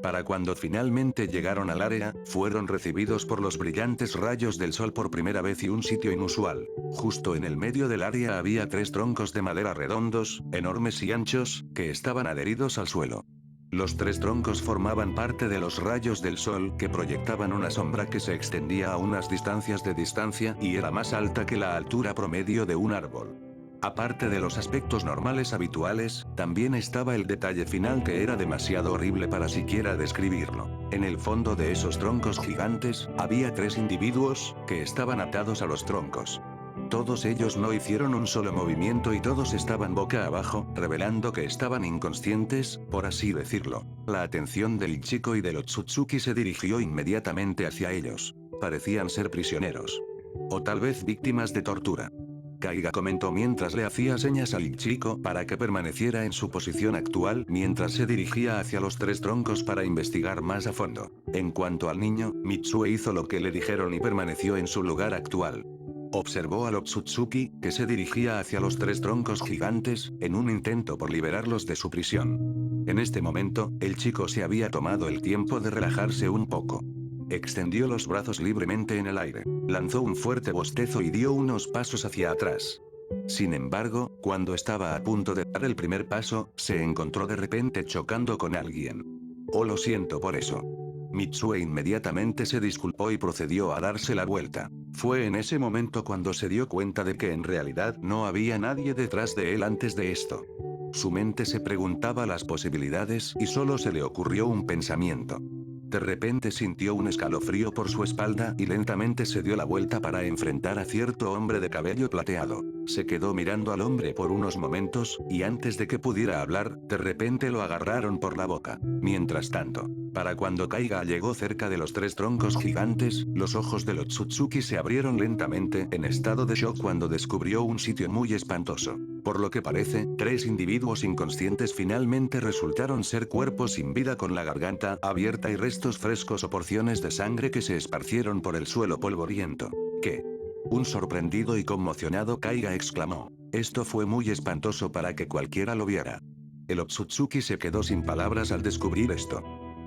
Para cuando finalmente llegaron al área, fueron recibidos por los brillantes rayos del sol por primera vez y un sitio inusual. Justo en el medio del área había 3 troncos de madera redondos, enormes y anchos, que estaban adheridos al suelo. Los 3 troncos formaban parte de los rayos del sol que proyectaban una sombra que se extendía a unas distancias de distancia y era más alta que la altura promedio de un árbol. Aparte de los aspectos normales habituales, también estaba el detalle final que era demasiado horrible para siquiera describirlo. En el fondo de esos troncos gigantes, había 3 individuos, que estaban atados a los troncos. Todos ellos no hicieron un solo movimiento y todos estaban boca abajo, revelando que estaban inconscientes, por así decirlo. La atención del chico y del Otsutsuki se dirigió inmediatamente hacia ellos. Parecían ser prisioneros. O tal vez víctimas de tortura. Kaiga comentó mientras le hacía señas al chico para que permaneciera en su posición actual mientras se dirigía hacia los 3 troncos para investigar más a fondo. En cuanto al niño, Mitsue hizo lo que le dijeron y permaneció en su lugar actual. Observó al Otsutsuki, que se dirigía hacia los 3 troncos gigantes, en un intento por liberarlos de su prisión. En este momento, el chico se había tomado el tiempo de relajarse un poco. Extendió los brazos libremente en el aire, lanzó un fuerte bostezo y dio unos pasos hacia atrás. Sin embargo, cuando estaba a punto de dar el primer paso, se encontró de repente chocando con alguien. Oh, lo siento por eso. Mitsue inmediatamente se disculpó y procedió a darse la vuelta. Fue en ese momento cuando se dio cuenta de que en realidad no había nadie detrás de él antes de esto. Su mente se preguntaba las posibilidades y solo se le ocurrió un pensamiento. De repente sintió un escalofrío por su espalda y lentamente se dio la vuelta para enfrentar a cierto hombre de cabello plateado. Se quedó mirando al hombre por unos momentos, y antes de que pudiera hablar, de repente lo agarraron por la boca. Mientras tanto, para cuando Kaiga llegó cerca de los 3 troncos gigantes, los ojos del Otsutsuki se abrieron lentamente en estado de shock cuando descubrió un sitio muy espantoso. Por lo que parece, 3 individuos inconscientes finalmente resultaron ser cuerpos sin vida con la garganta abierta y restos frescos o porciones de sangre que se esparcieron por el suelo polvoriento. ¿Qué? Un sorprendido y conmocionado Kaiga exclamó. Esto fue muy espantoso para que cualquiera lo viera. El Otsutsuki se quedó sin palabras al descubrir esto.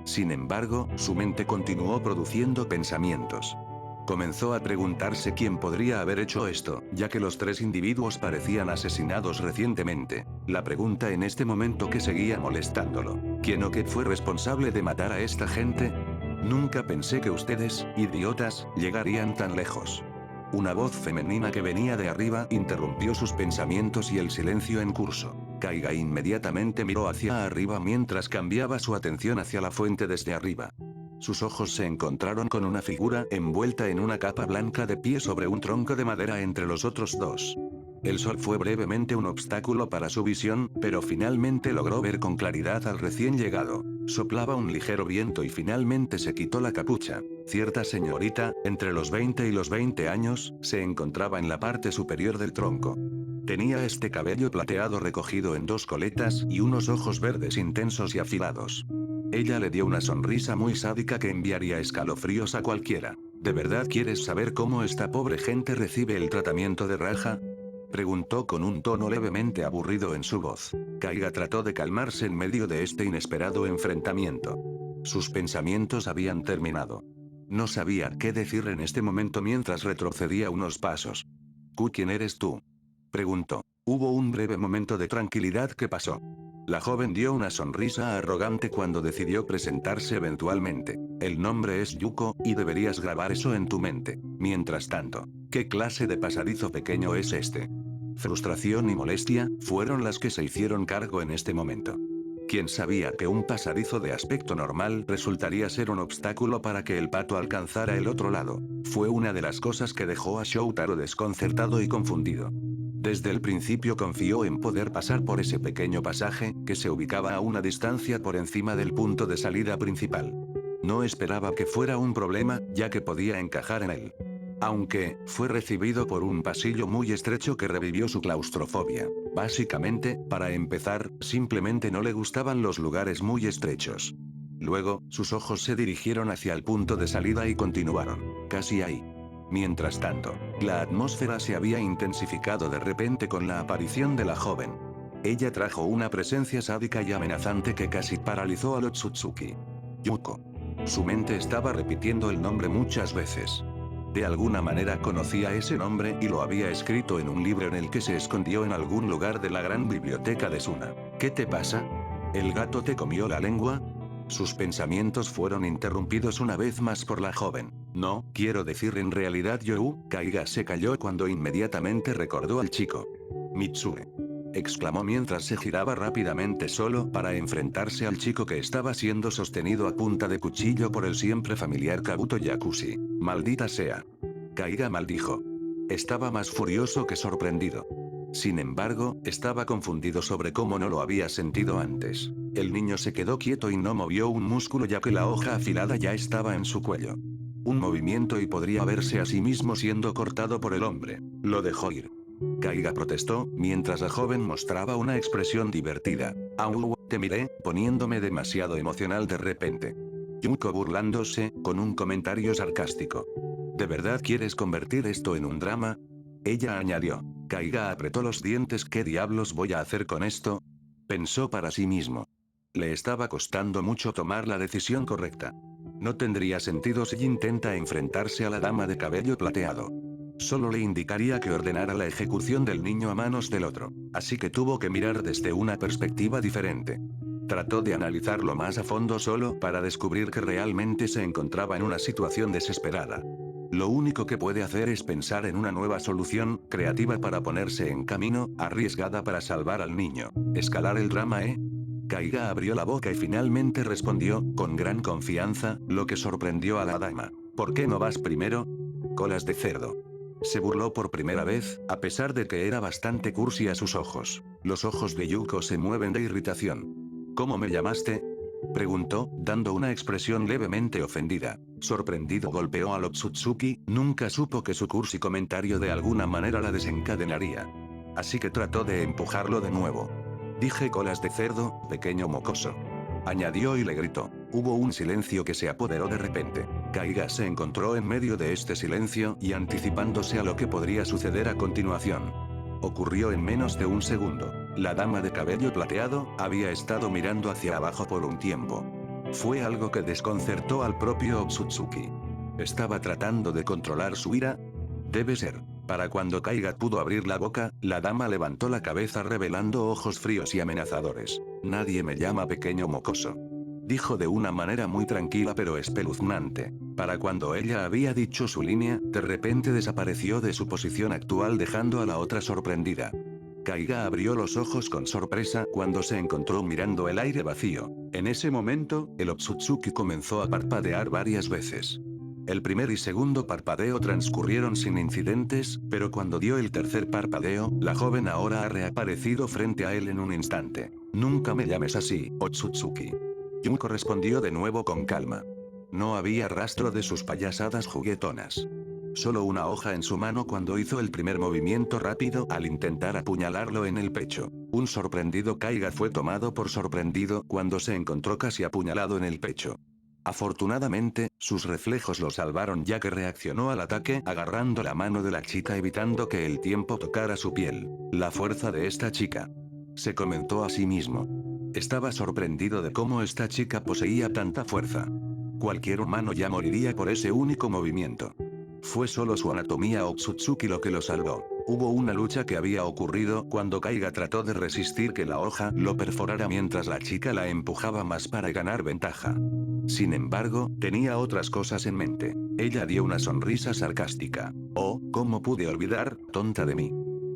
Sin embargo, su mente continuó produciendo pensamientos. Comenzó a preguntarse quién podría haber hecho esto, ya que los 3 individuos parecían asesinados recientemente. La pregunta en este momento que seguía molestándolo. ¿Quién o qué fue responsable de matar a esta gente? Nunca pensé que ustedes, idiotas, llegarían tan lejos. Una voz femenina que venía de arriba interrumpió sus pensamientos y el silencio en curso. Kaiga inmediatamente miró hacia arriba mientras cambiaba su atención hacia la fuente desde arriba. Sus ojos se encontraron con una figura envuelta en una capa blanca de pie sobre un tronco de madera entre los otros dos. El sol fue brevemente un obstáculo para su visión, pero finalmente logró ver con claridad al recién llegado. Soplaba un ligero viento y finalmente se quitó la capucha. Cierta señorita, entre los 20 y los 20 años, se encontraba en la parte superior del tronco. Tenía este cabello plateado recogido en 2 coletas y unos ojos verdes intensos y afilados. Ella le dio una sonrisa muy sádica que enviaría escalofríos a cualquiera. ¿De verdad quieres saber cómo esta pobre gente recibe el tratamiento de Raja? Preguntó con un tono levemente aburrido en su voz. Kaiga trató de calmarse en medio de este inesperado enfrentamiento. Sus pensamientos habían terminado. No sabía qué decir en este momento mientras retrocedía unos pasos. ¿Quién eres tú? Preguntó. Hubo un breve momento de tranquilidad que pasó. La joven dio una sonrisa arrogante cuando decidió presentarse eventualmente. El nombre es Yuko, y deberías grabar eso en tu mente. Mientras tanto, ¿qué clase de pasadizo pequeño es este? Frustración y molestia fueron las que se hicieron cargo en este momento. ¿Quién sabía que un pasadizo de aspecto normal resultaría ser un obstáculo para que el pato alcanzara el otro lado? Fue una de las cosas que dejó a Shoutaro desconcertado y confundido. Desde el principio confió en poder pasar por ese pequeño pasaje, que se ubicaba a una distancia por encima del punto de salida principal. No esperaba que fuera un problema, ya que podía encajar en él. Aunque, fue recibido por un pasillo muy estrecho que revivió su claustrofobia. Básicamente, para empezar, simplemente no le gustaban los lugares muy estrechos. Luego, sus ojos se dirigieron hacia el punto de salida y continuaron. Casi ahí. Mientras tanto, la atmósfera se había intensificado de repente con la aparición de la joven. Ella trajo una presencia sádica y amenazante que casi paralizó a Otsutsuki. Yuko. Su mente estaba repitiendo el nombre muchas veces. De alguna manera conocía ese nombre y lo había escrito en un libro en el que se escondió en algún lugar de la gran biblioteca de Suna. ¿Qué te pasa? ¿El gato te comió la lengua? Sus pensamientos fueron interrumpidos una vez más por la joven. No, quiero decir en realidad Kaiga se calló cuando inmediatamente recordó al chico. Mitsue. Exclamó mientras se giraba rápidamente solo para enfrentarse al chico que estaba siendo sostenido a punta de cuchillo por el siempre familiar Kabuto Yakushi. Maldita sea. Kaiga maldijo. Estaba más furioso que sorprendido. Sin embargo, estaba confundido sobre cómo no lo había sentido antes. El niño se quedó quieto y no movió un músculo ya que la hoja afilada ya estaba en su cuello. Un movimiento y podría verse a sí mismo siendo cortado por el hombre. Lo dejó ir. Kaiga protestó, mientras la joven mostraba una expresión divertida. Au, te miré, poniéndome demasiado emocional de repente. Yuko burlándose, con un comentario sarcástico. ¿De verdad quieres convertir esto en un drama? Ella añadió. Kaiga apretó los dientes. ¿Qué diablos voy a hacer con esto? Pensó para sí mismo. Le estaba costando mucho tomar la decisión correcta. No tendría sentido si intenta enfrentarse a la dama de cabello plateado. Solo le indicaría que ordenara la ejecución del niño a manos del otro. Así que tuvo que mirar desde una perspectiva diferente. Trató de analizarlo más a fondo solo para descubrir que realmente se encontraba en una situación desesperada. Lo único que puede hacer es pensar en una nueva solución, creativa para ponerse en camino, arriesgada para salvar al niño. Escalar el drama, ¿eh? Kaiga abrió la boca y finalmente respondió, con gran confianza, lo que sorprendió a la dama. ¿Por qué no vas primero? Colas de cerdo. Se burló por primera vez, a pesar de que era bastante cursi a sus ojos. Los ojos de Yuko se mueven de irritación. ¿Cómo me llamaste? Preguntó, dando una expresión levemente ofendida. Sorprendido golpeó a Otsutsuki, nunca supo que su cursi comentario de alguna manera la desencadenaría. Así que trató de empujarlo de nuevo. Dije colas de cerdo, pequeño mocoso. Añadió y le gritó. Hubo un silencio que se apoderó de repente. Kaiga se encontró en medio de este silencio y anticipándose a lo que podría suceder a continuación. Ocurrió en menos de un segundo. La dama de cabello plateado había estado mirando hacia abajo por un tiempo. Fue algo que desconcertó al propio Otsutsuki. ¿Estaba tratando de controlar su ira? Debe ser. Para cuando Kaiga pudo abrir la boca, la dama levantó la cabeza revelando ojos fríos y amenazadores. Nadie me llama pequeño mocoso. Dijo de una manera muy tranquila pero espeluznante. Para cuando ella había dicho su línea, de repente desapareció de su posición actual dejando a la otra sorprendida. Kaiga abrió los ojos con sorpresa cuando se encontró mirando el aire vacío. En ese momento, el Otsutsuki comenzó a parpadear varias veces. El primer y segundo parpadeo transcurrieron sin incidentes, pero cuando dio el tercer parpadeo, la joven ahora ha reaparecido frente a él en un instante. Nunca me llames así, Otsutsuki. Yuko respondió de nuevo con calma. No había rastro de sus payasadas juguetonas. Solo una hoja en su mano cuando hizo el primer movimiento rápido al intentar apuñalarlo en el pecho. Un sorprendido Kaiga fue tomado por sorprendido cuando se encontró casi apuñalado en el pecho. Afortunadamente, sus reflejos lo salvaron ya que reaccionó al ataque agarrando la mano de la chica evitando que el tiempo tocara su piel. La fuerza de esta chica. Se comentó a sí mismo. Estaba sorprendido de cómo esta chica poseía tanta fuerza. Cualquier humano ya moriría por ese único movimiento. Fue solo su anatomía Otsutsuki lo que lo salvó. Hubo una lucha que había ocurrido cuando Kaiga trató de resistir que la hoja lo perforara mientras la chica la empujaba más para ganar ventaja. Sin embargo, tenía otras cosas en mente. Ella dio una sonrisa sarcástica. Oh, ¿cómo pude olvidar, tonta de mí?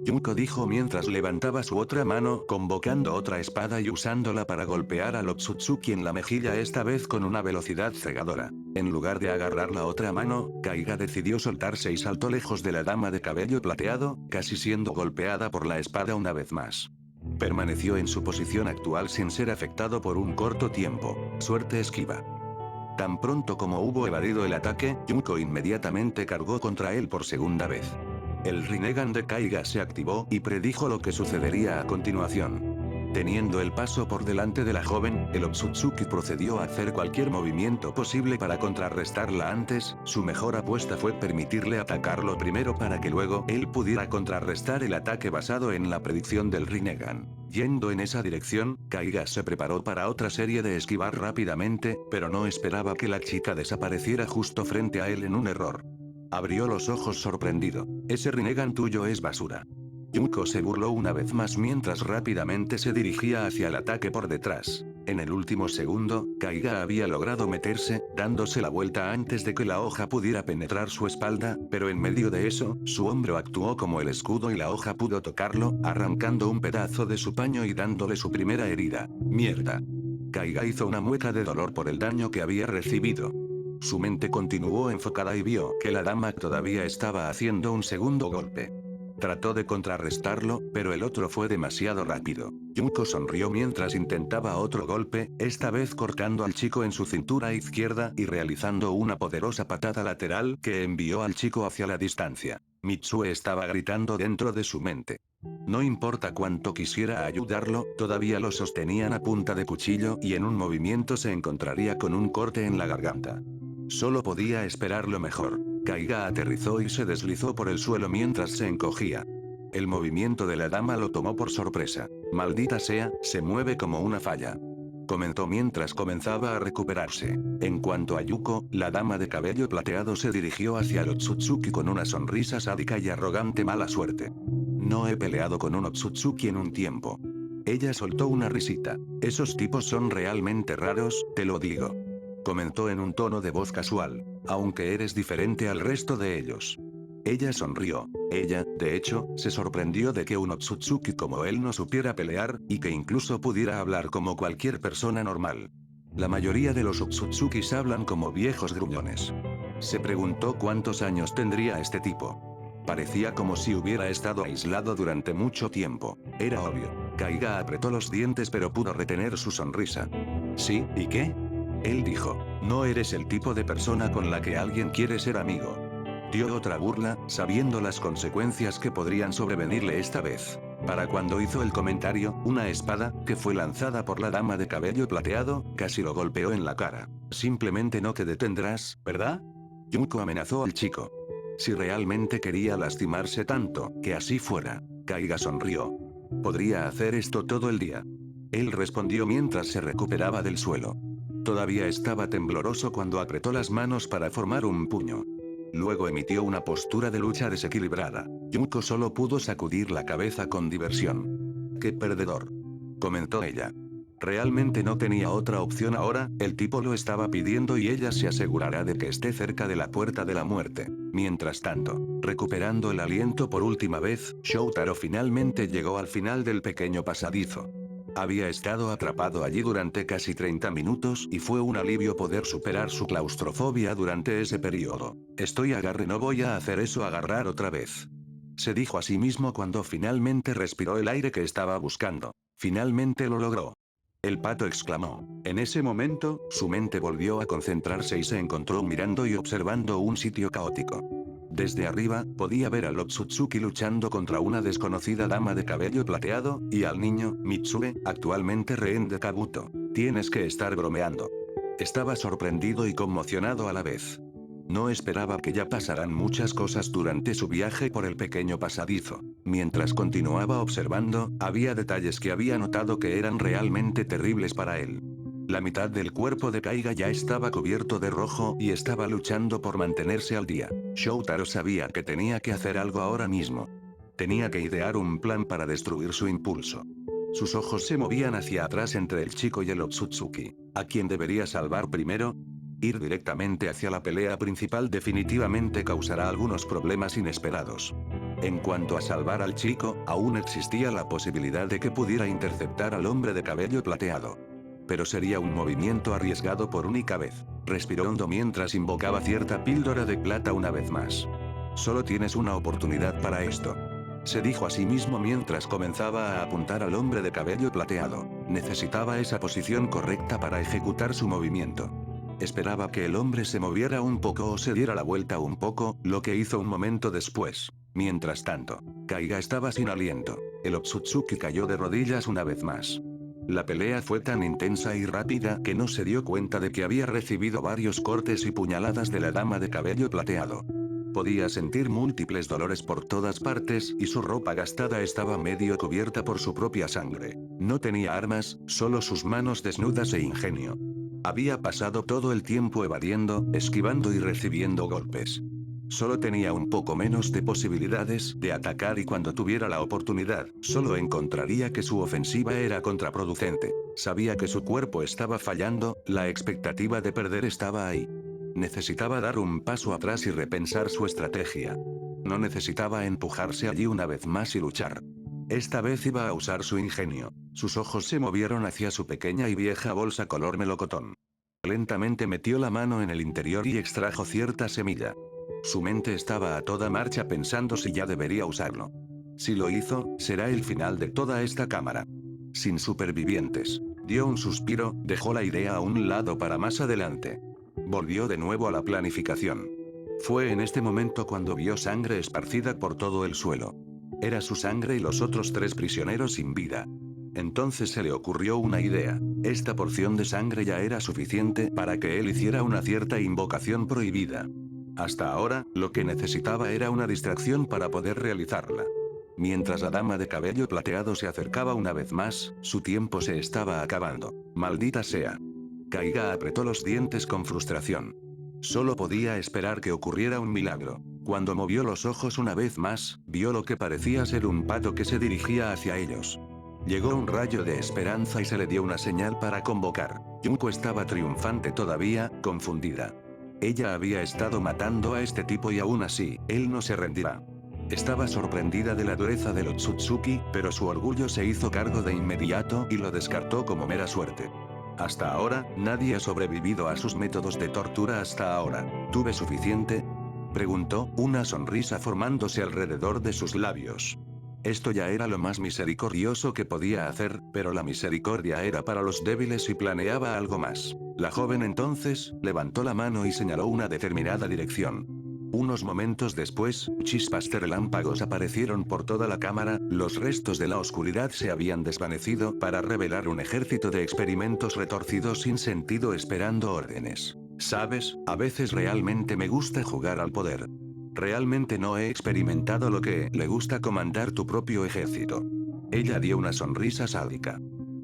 Yuko dijo mientras levantaba su otra mano convocando otra espada y usándola para golpear al Otsutsuki en la mejilla esta vez con una velocidad cegadora. En lugar de agarrar la otra mano, Kaiga decidió soltarse y saltó lejos de la dama de cabello plateado, casi siendo golpeada por la espada una vez más. Permaneció en su posición actual sin ser afectado por un corto tiempo. Suerte esquiva. Tan pronto como hubo evadido el ataque, Yuko inmediatamente cargó contra él por segunda vez. El Rinnegan de Kaiga se activó y predijo lo que sucedería a continuación. Teniendo el paso por delante de la joven, el Otsutsuki procedió a hacer cualquier movimiento posible para contrarrestarla antes, su mejor apuesta fue permitirle atacarlo primero para que luego él pudiera contrarrestar el ataque basado en la predicción del Rinnegan. Yendo en esa dirección, Kaiga se preparó para otra serie de esquivar rápidamente, pero no esperaba que la chica desapareciera justo frente a él en un error. Abrió los ojos sorprendido. Ese Rinnegan tuyo es basura. Yuko se burló una vez más mientras rápidamente se dirigía hacia el ataque por detrás. En el último segundo, Kaiga había logrado meterse, dándose la vuelta antes de que la hoja pudiera penetrar su espalda, pero en medio de eso, su hombro actuó como el escudo y la hoja pudo tocarlo, arrancando un pedazo de su paño y dándole su primera herida. ¡Mierda! Kaiga hizo una mueca de dolor por el daño que había recibido. Su mente continuó enfocada y vio que la dama todavía estaba haciendo un segundo golpe. Trató de contrarrestarlo, pero el otro fue demasiado rápido. Yuko sonrió mientras intentaba otro golpe, esta vez cortando al chico en su cintura izquierda y realizando una poderosa patada lateral que envió al chico hacia la distancia. Mitsue estaba gritando dentro de su mente. No importa cuánto quisiera ayudarlo, todavía lo sostenían a punta de cuchillo y en un movimiento se encontraría con un corte en la garganta. Solo podía esperar lo mejor. Kaiga aterrizó y se deslizó por el suelo mientras se encogía. El movimiento de la dama lo tomó por sorpresa. Maldita sea, se mueve como una falla. Comentó mientras comenzaba a recuperarse. En cuanto a Yuko, la dama de cabello plateado se dirigió hacia el Otsutsuki con una sonrisa sádica y arrogante mala suerte. No he peleado con un Otsutsuki en un tiempo. Ella soltó una risita. Esos tipos son realmente raros, te lo digo. Comentó en un tono de voz casual, aunque eres diferente al resto de ellos. Ella sonrió. Ella, de hecho, se sorprendió de que un Otsutsuki como él no supiera pelear, y que incluso pudiera hablar como cualquier persona normal. La mayoría de los Otsutsukis hablan como viejos gruñones. Se preguntó cuántos años tendría este tipo. Parecía como si hubiera estado aislado durante mucho tiempo. Era obvio. Kaiga apretó los dientes pero pudo retener su sonrisa. ¿Sí? ¿Y qué? Él dijo, no eres el tipo de persona con la que alguien quiere ser amigo. Dio otra burla, sabiendo las consecuencias que podrían sobrevenirle esta vez. Para cuando hizo el comentario, una espada, que fue lanzada por la dama de cabello plateado, casi lo golpeó en la cara. Simplemente no te detendrás, ¿verdad? Yuko amenazó al chico. Si realmente quería lastimarse tanto, que así fuera. Kaiga sonrió. Podría hacer esto todo el día. Él respondió mientras se recuperaba del suelo. Todavía estaba tembloroso cuando apretó las manos para formar un puño. Luego emitió una postura de lucha desequilibrada. Yuko solo pudo sacudir la cabeza con diversión. ¡Qué perdedor!, comentó ella. Realmente no tenía otra opción ahora, el tipo lo estaba pidiendo y ella se asegurará de que esté cerca de la puerta de la muerte. Mientras tanto, recuperando el aliento por última vez, Shoutaro finalmente llegó al final del pequeño pasadizo. Había estado atrapado allí durante casi 30 minutos y fue un alivio poder superar su claustrofobia durante ese periodo. Estoy agarre, no voy a hacer eso agarrar otra vez. Se dijo a sí mismo cuando finalmente respiró el aire que estaba buscando. Finalmente lo logró. El pato exclamó. En ese momento, su mente volvió a concentrarse y se encontró mirando y observando un sitio caótico. Desde arriba, podía ver al Otsutsuki luchando contra una desconocida dama de cabello plateado, y al niño, Mitsue, actualmente rehén de Kabuto. Tienes que estar bromeando. Estaba sorprendido y conmocionado a la vez. No esperaba que ya pasaran muchas cosas durante su viaje por el pequeño pasadizo. Mientras continuaba observando, había detalles que había notado que eran realmente terribles para él. La mitad del cuerpo de Kaiga ya estaba cubierto de rojo y estaba luchando por mantenerse al día. Shoutaro sabía que tenía que hacer algo ahora mismo. Tenía que idear un plan para destruir su impulso. Sus ojos se movían hacia atrás entre el chico y el Otsutsuki. ¿A quién debería salvar primero? Ir directamente hacia la pelea principal definitivamente causará algunos problemas inesperados. En cuanto a salvar al chico, aún existía la posibilidad de que pudiera interceptar al hombre de cabello plateado. Pero sería un movimiento arriesgado por única vez. Respiró hondo mientras invocaba cierta píldora de plata una vez más. Solo tienes una oportunidad para esto. Se dijo a sí mismo mientras comenzaba a apuntar al hombre de cabello plateado. Necesitaba esa posición correcta para ejecutar su movimiento. Esperaba que el hombre se moviera un poco o se diera la vuelta un poco, lo que hizo un momento después. Mientras tanto, Kaiga estaba sin aliento. El Otsutsuki cayó de rodillas una vez más. La pelea fue tan intensa y rápida que no se dio cuenta de que había recibido varios cortes y puñaladas de la dama de cabello plateado. Podía sentir múltiples dolores por todas partes y su ropa gastada estaba medio cubierta por su propia sangre. No tenía armas, solo sus manos desnudas e ingenio. Había pasado todo el tiempo evadiendo, esquivando y recibiendo golpes. Solo tenía un poco menos de posibilidades de atacar y cuando tuviera la oportunidad, solo encontraría que su ofensiva era contraproducente. Sabía que su cuerpo estaba fallando, la expectativa de perder estaba ahí. Necesitaba dar un paso atrás y repensar su estrategia. No necesitaba empujarse allí una vez más y luchar. Esta vez iba a usar su ingenio. Sus ojos se movieron hacia su pequeña y vieja bolsa color melocotón. Lentamente metió la mano en el interior y extrajo cierta semilla. Su mente estaba a toda marcha pensando si ya debería usarlo. Si lo hizo, será el final de toda esta cámara. Sin supervivientes. Dio un suspiro, dejó la idea a un lado para más adelante. Volvió de nuevo a la planificación. Fue en este momento cuando vio sangre esparcida por todo el suelo. Era su sangre y los otros 3 prisioneros sin vida. Entonces se le ocurrió una idea. Esta porción de sangre ya era suficiente para que él hiciera una cierta invocación prohibida. Hasta ahora, lo que necesitaba era una distracción para poder realizarla. Mientras la dama de cabello plateado se acercaba una vez más, su tiempo se estaba acabando. Maldita sea. Kaiga apretó los dientes con frustración. Solo podía esperar que ocurriera un milagro. Cuando movió los ojos una vez más, vio lo que parecía ser un pato que se dirigía hacia ellos. Llegó un rayo de esperanza y se le dio una señal para convocar. Yuko estaba triunfante todavía, confundida. Ella había estado matando a este tipo y aún así, él no se rendirá. Estaba sorprendida de la dureza del Otsutsuki, pero su orgullo se hizo cargo de inmediato y lo descartó como mera suerte. Hasta ahora, nadie ha sobrevivido a sus métodos de tortura hasta ahora. ¿Tuve suficiente? Preguntó, una sonrisa formándose alrededor de sus labios. Esto ya era lo más misericordioso que podía hacer, pero la misericordia era para los débiles y planeaba algo más. La joven entonces, levantó la mano y señaló una determinada dirección. Unos momentos después, chispas de relámpagos aparecieron por toda la cámara, los restos de la oscuridad se habían desvanecido para revelar un ejército de experimentos retorcidos sin sentido esperando órdenes. Sabes, a veces realmente me gusta jugar al poder. Realmente no he experimentado lo que le gusta comandar tu propio ejército. Ella dio una sonrisa sádica.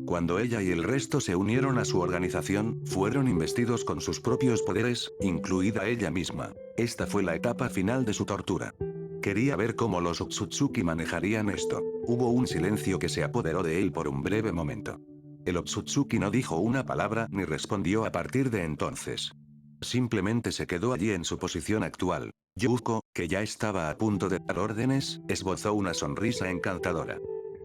Cuando ella y el resto se unieron a su organización, fueron investidos con sus propios poderes, incluida ella misma. Esta fue la etapa final de su tortura. Quería ver cómo los Otsutsuki manejarían esto. Hubo un silencio que se apoderó de él por un breve momento. El Otsutsuki no dijo una palabra ni respondió a partir de entonces. Simplemente se quedó allí en su posición actual. Yuko, que ya estaba a punto de dar órdenes, esbozó una sonrisa encantadora.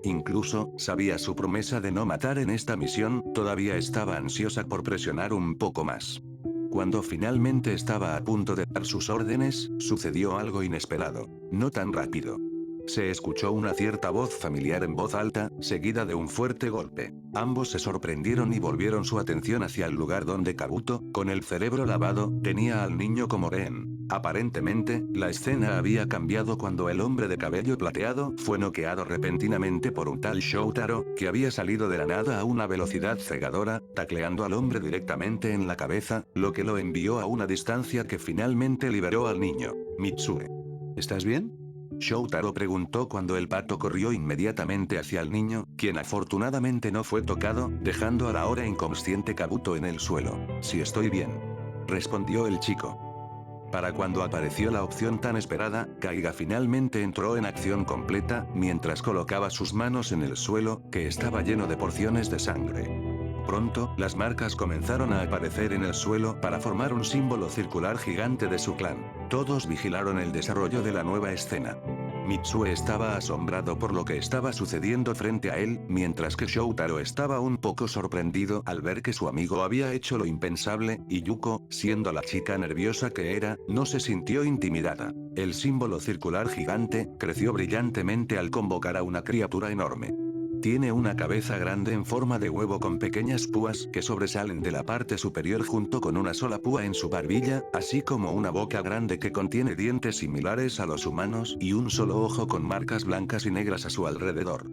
Incluso, sabía su promesa de no matar en esta misión, todavía estaba ansiosa por presionar un poco más. Cuando finalmente estaba a punto de dar sus órdenes, sucedió algo inesperado. No tan rápido. Se escuchó una cierta voz familiar en voz alta, seguida de un fuerte golpe. Ambos se sorprendieron y volvieron su atención hacia el lugar donde Kabuto, con el cerebro lavado, tenía al niño como rehén. Aparentemente, la escena había cambiado cuando el hombre de cabello plateado fue noqueado repentinamente por un tal Shoutaro, que había salido de la nada a una velocidad cegadora, tacleando al hombre directamente en la cabeza, lo que lo envió a una distancia que finalmente liberó al niño. Mitsue. ¿Estás bien? Shoutaro preguntó cuando el pato corrió inmediatamente hacia el niño, quien afortunadamente no fue tocado, dejando a la ahora inconsciente Kabuto en el suelo. Sí, estoy bien. Respondió el chico. Para cuando apareció la opción tan esperada, Kaiga finalmente entró en acción completa, mientras colocaba sus manos en el suelo, que estaba lleno de porciones de sangre. Pronto, las marcas comenzaron a aparecer en el suelo para formar un símbolo circular gigante de su clan. Todos vigilaron el desarrollo de la nueva escena. Mitsue estaba asombrado por lo que estaba sucediendo frente a él, mientras que Shoutaro estaba un poco sorprendido al ver que su amigo había hecho lo impensable, y Yuko, siendo la chica nerviosa que era, no se sintió intimidada. El símbolo circular gigante creció brillantemente al convocar a una criatura enorme. Tiene una cabeza grande en forma de huevo con pequeñas púas que sobresalen de la parte superior junto con una sola púa en su barbilla, así como una boca grande que contiene dientes similares a los humanos y un solo ojo con marcas blancas y negras a su alrededor.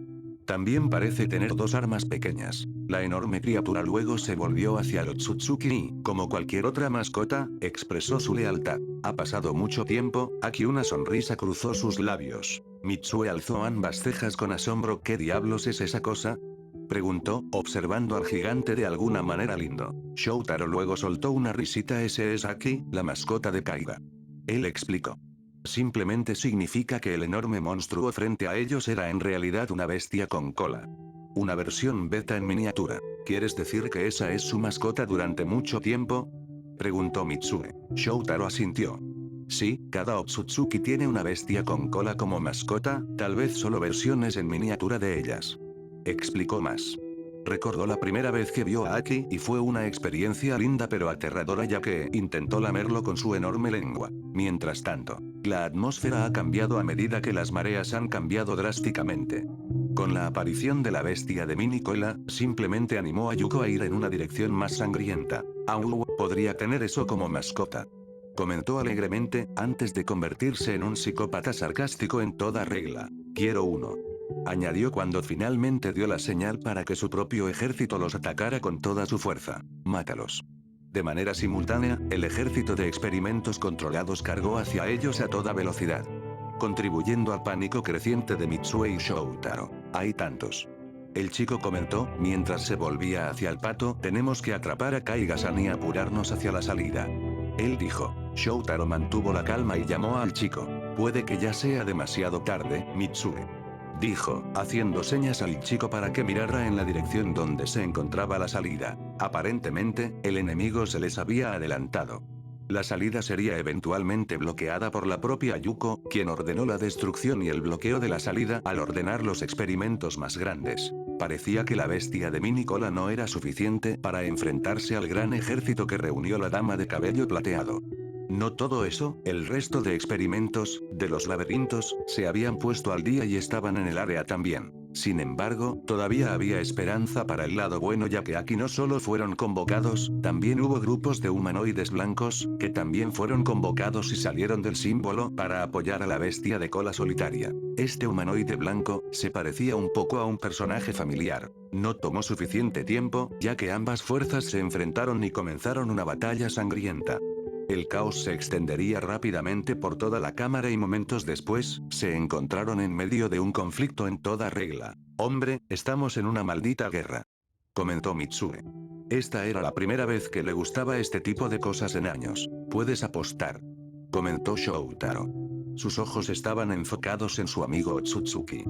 También parece tener dos armas pequeñas. La enorme criatura luego se volvió hacia el Otsutsuki y, como cualquier otra mascota, expresó su lealtad. Ha pasado mucho tiempo, Aki una sonrisa cruzó sus labios. Mitsue alzó ambas cejas con asombro. ¿Qué diablos es esa cosa? Preguntó, observando al gigante de alguna manera lindo. Shoutaro luego soltó una risita. Ese es Aki, la mascota de Kaiba. Él explicó. Simplemente significa que el enorme monstruo frente a ellos era en realidad una bestia con cola. Una versión beta en miniatura. ¿Quieres decir que esa es su mascota durante mucho tiempo? Preguntó Mitsue. Shoutaro asintió. Sí, cada Otsutsuki tiene una bestia con cola como mascota, tal vez solo versiones en miniatura de ellas. Explicó más. Recordó la primera vez que vio a Aki y fue una experiencia linda pero aterradora ya que intentó lamerlo con su enorme lengua. Mientras tanto, la atmósfera ha cambiado a medida que las mareas han cambiado drásticamente. Con la aparición de la bestia de mini cola, simplemente animó a Yuko a ir en una dirección más sangrienta. Au, podría tener eso como mascota. Comentó alegremente, antes de convertirse en un psicópata sarcástico en toda regla. Quiero uno. Añadió cuando finalmente dio la señal para que su propio ejército los atacara con toda su fuerza. Mátalos. De manera simultánea, el ejército de experimentos controlados cargó hacia ellos a toda velocidad, contribuyendo al pánico creciente de Mitsue y Shoutaro. Hay tantos. El chico comentó, mientras se volvía hacia el pato, tenemos que atrapar a Kaiga-san y apurarnos hacia la salida. Él dijo. Shoutaro mantuvo la calma y llamó al chico. Puede que ya sea demasiado tarde, Mitsue. Dijo, haciendo señas al chico para que mirara en la dirección donde se encontraba la salida. Aparentemente, el enemigo se les había adelantado. La salida sería eventualmente bloqueada por la propia Yuko, quien ordenó la destrucción y el bloqueo de la salida al ordenar los experimentos más grandes. Parecía que la bestia de mini cola no era suficiente para enfrentarse al gran ejército que reunió la dama de cabello plateado. No todo eso, el resto de experimentos, de los laberintos, se habían puesto al día y estaban en el área también. Sin embargo, todavía había esperanza para el lado bueno ya que aquí no solo fueron convocados, también hubo grupos de humanoides blancos, que también fueron convocados y salieron del símbolo para apoyar a la bestia de cola solitaria. Este humanoide blanco, se parecía un poco a un personaje familiar. No tomó suficiente tiempo, ya que ambas fuerzas se enfrentaron y comenzaron una batalla sangrienta. El caos se extendería rápidamente por toda la cámara y momentos después, se encontraron en medio de un conflicto en toda regla. Hombre, estamos en una maldita guerra. Comentó Mitsue. Esta era la primera vez que le gustaba este tipo de cosas en años. Puedes apostar. Comentó Shoutaro. Sus ojos estaban enfocados en su amigo Otsutsuki.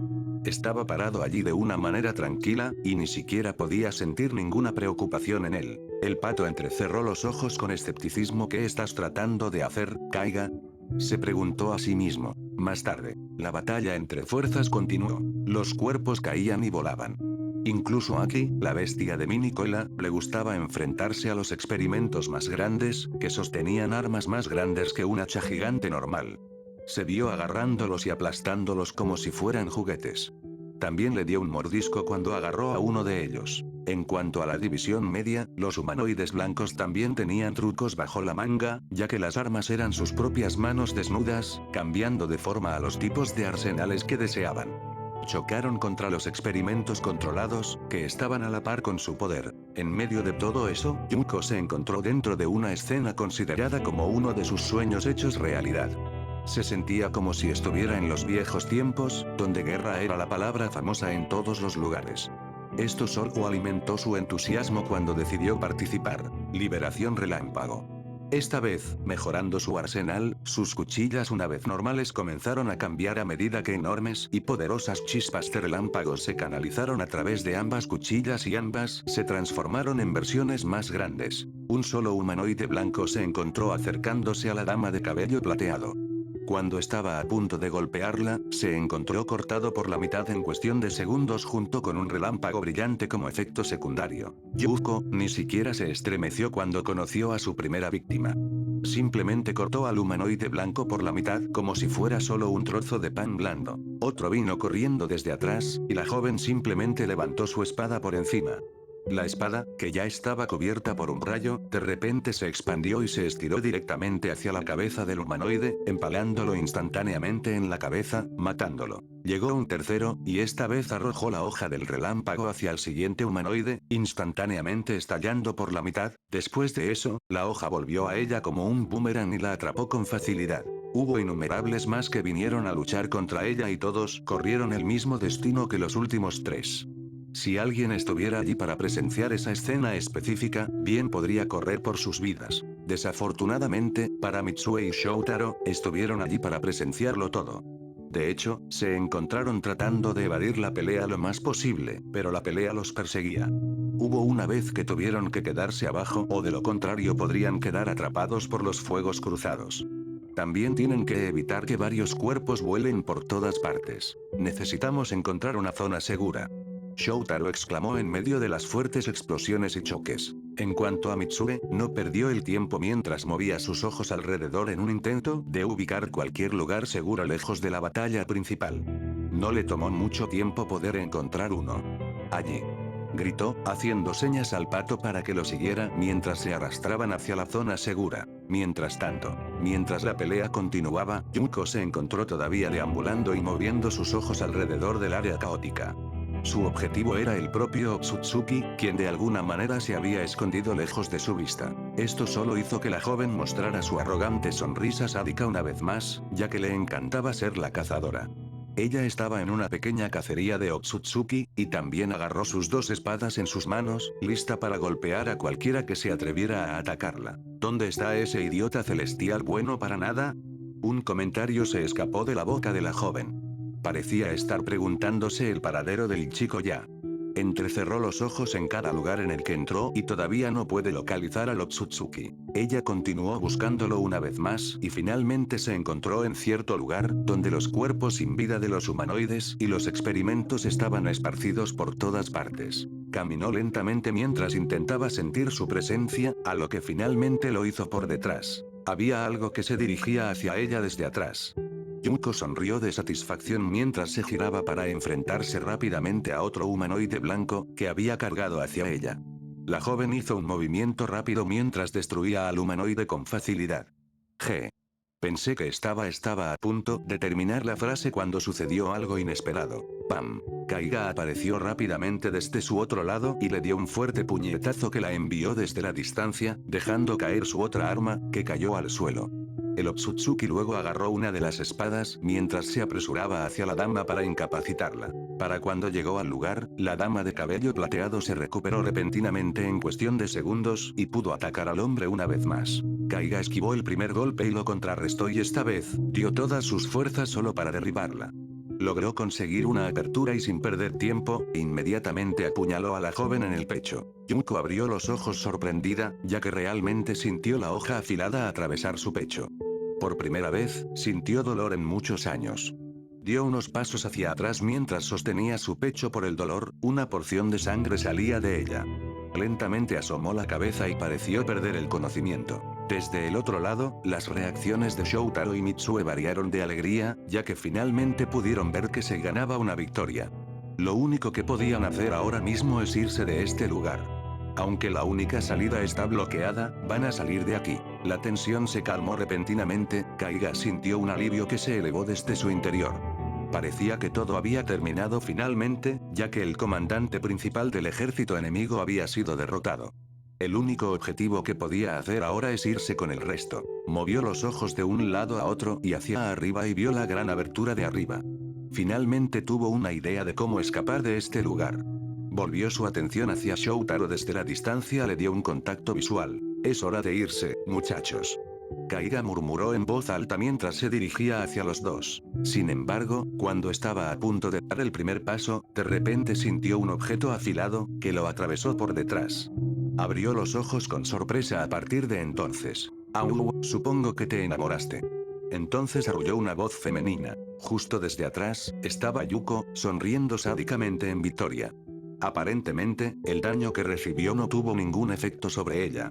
Estaba parado allí de una manera tranquila, y ni siquiera podía sentir ninguna preocupación en él. El pato entrecerró los ojos con escepticismo. ¿Qué estás tratando de hacer, Kaiga? Se preguntó a sí mismo. Más tarde, la batalla entre fuerzas continuó. Los cuerpos caían y volaban. Incluso Aki, la bestia de mini cola, le gustaba enfrentarse a los experimentos más grandes, que sostenían armas más grandes que un hacha gigante normal. Se vio agarrándolos y aplastándolos como si fueran juguetes. También le dio un mordisco cuando agarró a uno de ellos. En cuanto a la división media, los humanoides blancos también tenían trucos bajo la manga, ya que las armas eran sus propias manos desnudas, cambiando de forma a los tipos de arsenales que deseaban. Chocaron contra los experimentos controlados, que estaban a la par con su poder. En medio de todo eso, Yuko se encontró dentro de una escena considerada como uno de sus sueños hechos realidad. Se sentía como si estuviera en los viejos tiempos, donde guerra era la palabra famosa en todos los lugares. Esto solo alimentó su entusiasmo cuando decidió participar. Liberación relámpago. Esta vez, mejorando su arsenal, sus cuchillas una vez normales comenzaron a cambiar a medida que enormes y poderosas chispas de relámpagos se canalizaron a través de ambas cuchillas y ambas se transformaron en versiones más grandes. Un solo humanoide blanco se encontró acercándose a la dama de cabello plateado. Cuando estaba a punto de golpearla, se encontró cortado por la mitad en cuestión de segundos junto con un relámpago brillante como efecto secundario. Yuko ni siquiera se estremeció cuando conoció a su primera víctima. Simplemente cortó al humanoide blanco por la mitad como si fuera solo un trozo de pan blando. Otro vino corriendo desde atrás, y la joven simplemente levantó su espada por encima. La espada, que ya estaba cubierta por un rayo, de repente se expandió y se estiró directamente hacia la cabeza del humanoide, empalándolo instantáneamente en la cabeza, matándolo. Llegó un tercero, y esta vez arrojó la hoja del relámpago hacia el siguiente humanoide, instantáneamente estallando por la mitad. Después de eso, la hoja volvió a ella como un boomerang y la atrapó con facilidad. Hubo innumerables más que vinieron a luchar contra ella y todos corrieron el mismo destino que los últimos tres. Si alguien estuviera allí para presenciar esa escena específica, bien podría correr por sus vidas. Desafortunadamente, para Mitsue y Shoutaro, estuvieron allí para presenciarlo todo. De hecho, se encontraron tratando de evadir la pelea lo más posible, pero la pelea los perseguía. Hubo una vez que tuvieron que quedarse abajo o de lo contrario podrían quedar atrapados por los fuegos cruzados. También tienen que evitar que varios cuerpos vuelen por todas partes. Necesitamos encontrar una zona segura. Shoutaro exclamó en medio de las fuertes explosiones y choques. En cuanto a Mitsue, no perdió el tiempo mientras movía sus ojos alrededor en un intento de ubicar cualquier lugar seguro lejos de la batalla principal. No le tomó mucho tiempo poder encontrar uno. Allí. Gritó, haciendo señas al pato para que lo siguiera mientras se arrastraban hacia la zona segura. Mientras tanto, mientras la pelea continuaba, Yuko se encontró todavía deambulando y moviendo sus ojos alrededor del área caótica. Su objetivo era el propio Otsutsuki, quien de alguna manera se había escondido lejos de su vista. Esto solo hizo que la joven mostrara su arrogante sonrisa sádica una vez más, ya que le encantaba ser la cazadora. Ella estaba en una pequeña cacería de Otsutsuki, y también agarró sus dos espadas en sus manos, lista para golpear a cualquiera que se atreviera a atacarla. ¿Dónde está ese idiota celestial bueno para nada? Un comentario se escapó de la boca de la joven. Parecía estar preguntándose el paradero del chico ya. Entrecerró los ojos en cada lugar en el que entró y todavía no puede localizar al Otsutsuki. Ella continuó buscándolo una vez más y finalmente se encontró en cierto lugar, donde los cuerpos sin vida de los humanoides y los experimentos estaban esparcidos por todas partes. Caminó lentamente mientras intentaba sentir su presencia, a lo que finalmente lo hizo por detrás. Había algo que se dirigía hacia ella desde atrás. Yuko sonrió de satisfacción mientras se giraba para enfrentarse rápidamente a otro humanoide blanco, que había cargado hacia ella. La joven hizo un movimiento rápido mientras destruía al humanoide con facilidad. G. Pensé que estaba a punto de terminar la frase cuando sucedió algo inesperado. ¡Pam! Kaiga apareció rápidamente desde su otro lado y le dio un fuerte puñetazo que la envió desde la distancia, dejando caer su otra arma, que cayó al suelo. El Otsutsuki luego agarró una de las espadas mientras se apresuraba hacia la dama para incapacitarla. Para cuando llegó al lugar, la dama de cabello plateado se recuperó repentinamente en cuestión de segundos y pudo atacar al hombre una vez más. Kaiga esquivó el primer golpe y lo contrarrestó y esta vez, dio todas sus fuerzas solo para derribarla. Logró conseguir una apertura y sin perder tiempo, inmediatamente apuñaló a la joven en el pecho. Yuko abrió los ojos sorprendida, ya que realmente sintió la hoja afilada atravesar su pecho. Por primera vez, sintió dolor en muchos años. Dio unos pasos hacia atrás mientras sostenía su pecho por el dolor, una porción de sangre salía de ella. Lentamente asomó la cabeza y pareció perder el conocimiento. Desde el otro lado, las reacciones de Shoutaro y Mitsue variaron de alegría, ya que finalmente pudieron ver que se ganaba una victoria. Lo único que podían hacer ahora mismo es irse de este lugar. Aunque la única salida está bloqueada, van a salir de aquí. La tensión se calmó repentinamente, Kaiga sintió un alivio que se elevó desde su interior. Parecía que todo había terminado finalmente, ya que el comandante principal del ejército enemigo había sido derrotado. El único objetivo que podía hacer ahora es irse con el resto. Movió los ojos de un lado a otro y hacia arriba y vio la gran abertura de arriba. Finalmente tuvo una idea de cómo escapar de este lugar. Volvió su atención hacia Shoutaro desde la distancia, le dio un contacto visual. Es hora de irse, muchachos. Kaiga murmuró en voz alta mientras se dirigía hacia los dos. Sin embargo, cuando estaba a punto de dar el primer paso, de repente sintió un objeto afilado, que lo atravesó por detrás. Abrió los ojos con sorpresa a partir de entonces. Au, supongo que te enamoraste. Entonces arrulló una voz femenina. Justo desde atrás, estaba Yuko, sonriendo sádicamente en victoria. Aparentemente, el daño que recibió no tuvo ningún efecto sobre ella.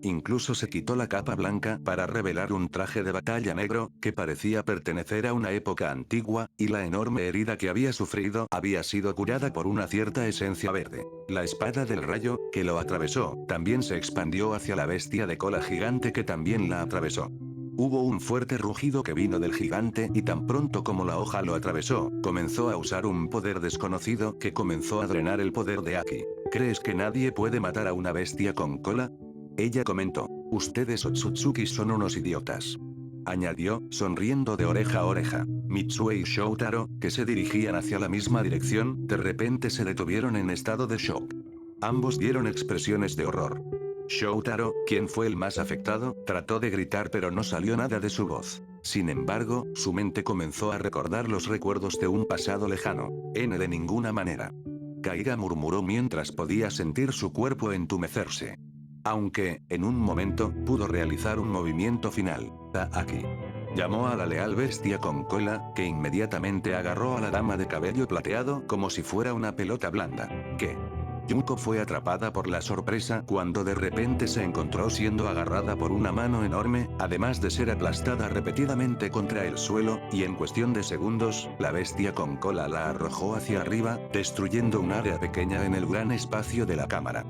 Incluso se quitó la capa blanca para revelar un traje de batalla negro, que parecía pertenecer a una época antigua, y la enorme herida que había sufrido había sido curada por una cierta esencia verde. La espada del rayo, que lo atravesó, también se expandió hacia la bestia de cola gigante que también la atravesó. Hubo un fuerte rugido que vino del gigante y tan pronto como la hoja lo atravesó, comenzó a usar un poder desconocido que comenzó a drenar el poder de Aki. ¿Crees que nadie puede matar a una bestia con cola? Ella comentó. Ustedes Otsutsuki son unos idiotas. Añadió, sonriendo de oreja a oreja. Mitsue y Shoutaro, que se dirigían hacia la misma dirección, de repente se detuvieron en estado de shock. Ambos dieron expresiones de horror. Shoutaro, quien fue el más afectado, trató de gritar pero no salió nada de su voz. Sin embargo, su mente comenzó a recordar los recuerdos de un pasado lejano. De ninguna manera. Kaiga murmuró mientras podía sentir su cuerpo entumecerse. Aunque, en un momento, pudo realizar un movimiento final. Aquí. Llamó a la leal bestia con cola, que inmediatamente agarró a la dama de cabello plateado como si fuera una pelota blanda. ¿Qué? Yuko fue atrapada por la sorpresa cuando de repente se encontró siendo agarrada por una mano enorme, además de ser aplastada repetidamente contra el suelo, y en cuestión de segundos, la bestia con cola la arrojó hacia arriba, destruyendo un área pequeña en el gran espacio de la cámara.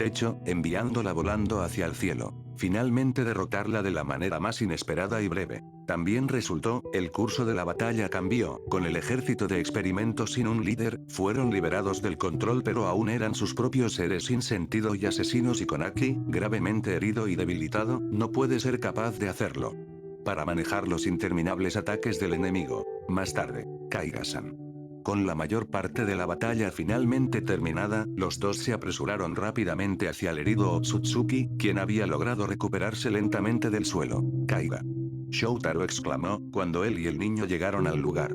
Techo, enviándola volando hacia el cielo. Finalmente derrotarla de la manera más inesperada y breve. También resultó, el curso de la batalla cambió, con el ejército de experimentos sin un líder, fueron liberados del control pero aún eran sus propios seres sin sentido y asesinos y con Aki, gravemente herido y debilitado, no puede ser capaz de hacerlo. Para manejar los interminables ataques del enemigo. Más tarde, Kaiga-san. Con la mayor parte de la batalla finalmente terminada, los dos se apresuraron rápidamente hacia el herido Otsutsuki, quien había logrado recuperarse lentamente del suelo. Kaiga. Shoutaro exclamó, cuando él y el niño llegaron al lugar.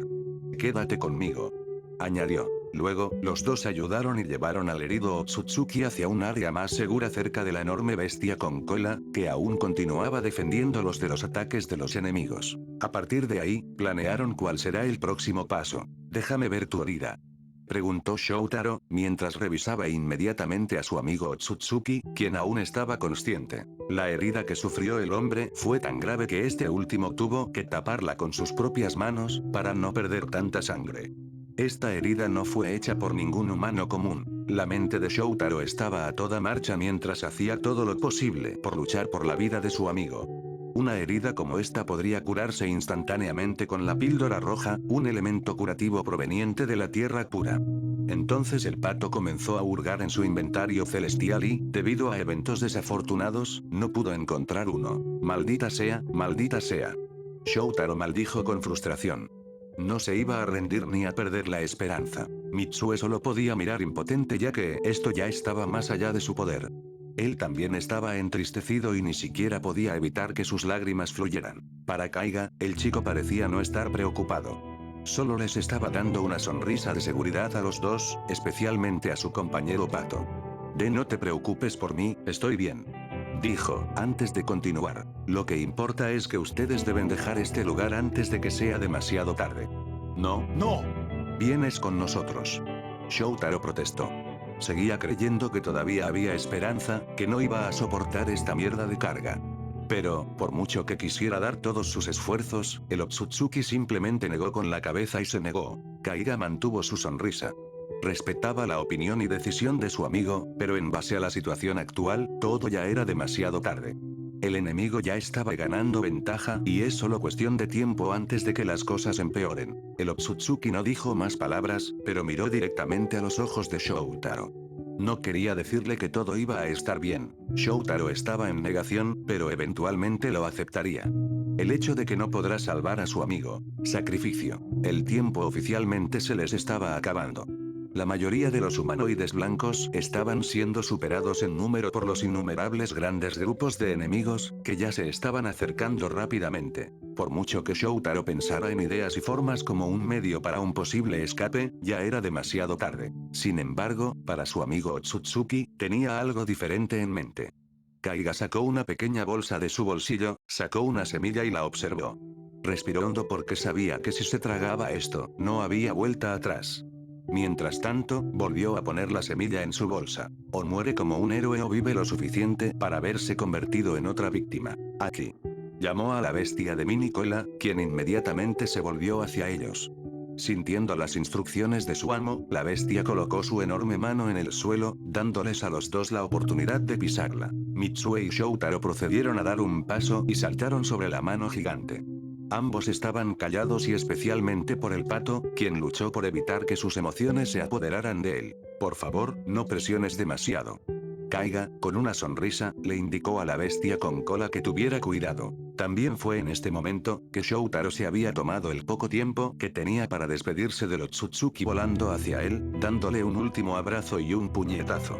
Quédate conmigo. Añadió. Luego, los dos ayudaron y llevaron al herido Otsutsuki hacia un área más segura cerca de la enorme bestia con cola, que aún continuaba defendiéndolos de los ataques de los enemigos. A partir de ahí, planearon cuál será el próximo paso. Déjame ver tu herida. Preguntó Shoutaro, mientras revisaba inmediatamente a su amigo Otsutsuki, quien aún estaba consciente. La herida que sufrió el hombre fue tan grave que este último tuvo que taparla con sus propias manos, para no perder tanta sangre. Esta herida no fue hecha por ningún humano común. La mente de Shoutaro estaba a toda marcha mientras hacía todo lo posible por luchar por la vida de su amigo. Una herida como esta podría curarse instantáneamente con la píldora roja, un elemento curativo proveniente de la tierra pura. Entonces el pato comenzó a hurgar en su inventario celestial y, debido a eventos desafortunados, no pudo encontrar uno. Maldita sea, maldita sea. Shoutaro maldijo con frustración. No se iba a rendir ni a perder la esperanza. Mitsue solo podía mirar impotente ya que esto ya estaba más allá de su poder. Él también estaba entristecido y ni siquiera podía evitar que sus lágrimas fluyeran. Para Kaiga, el chico parecía no estar preocupado. Solo les estaba dando una sonrisa de seguridad a los dos, especialmente a su compañero Pato. No te preocupes por mí, estoy bien. Dijo, antes de continuar. Lo que importa es que ustedes deben dejar este lugar antes de que sea demasiado tarde. No. ¡No! Vienes con nosotros. Shoutaro protestó. Seguía creyendo que todavía había esperanza, que no iba a soportar esta mierda de carga. Pero, por mucho que quisiera dar todos sus esfuerzos, el Otsutsuki simplemente negó con la cabeza y se negó. Kaiga mantuvo su sonrisa. Respetaba la opinión y decisión de su amigo, pero en base a la situación actual, todo ya era demasiado tarde. El enemigo ya estaba ganando ventaja y es solo cuestión de tiempo antes de que las cosas empeoren. El Otsutsuki no dijo más palabras, pero miró directamente a los ojos de Shoutaro. No quería decirle que todo iba a estar bien. Shoutaro estaba en negación, pero eventualmente lo aceptaría. El hecho de que no podrá salvar a su amigo. Sacrificio. El tiempo oficialmente se les estaba acabando. La mayoría de los humanoides blancos estaban siendo superados en número por los innumerables grandes grupos de enemigos, que ya se estaban acercando rápidamente. Por mucho que Shoutaro pensara en ideas y formas como un medio para un posible escape, ya era demasiado tarde. Sin embargo, para su amigo Otsutsuki, tenía algo diferente en mente. Kaiga sacó una pequeña bolsa de su bolsillo, sacó una semilla y la observó. Respiró hondo porque sabía que si se tragaba esto, no había vuelta atrás. Mientras tanto, volvió a poner la semilla en su bolsa. O muere como un héroe o vive lo suficiente para verse convertido en otra víctima. Aquí. Llamó a la bestia de mini cola, quien inmediatamente se volvió hacia ellos. Sintiendo las instrucciones de su amo, la bestia colocó su enorme mano en el suelo, dándoles a los dos la oportunidad de pisarla. Mitsue y Shoutaro procedieron a dar un paso y saltaron sobre la mano gigante. Ambos estaban callados y especialmente por el pato, quien luchó por evitar que sus emociones se apoderaran de él. Por favor, no presiones demasiado. Kaiga, con una sonrisa, le indicó a la bestia con cola que tuviera cuidado. También fue en este momento que Shoutaro se había tomado el poco tiempo que tenía para despedirse de Otsutsuki volando hacia él, dándole un último abrazo y un puñetazo.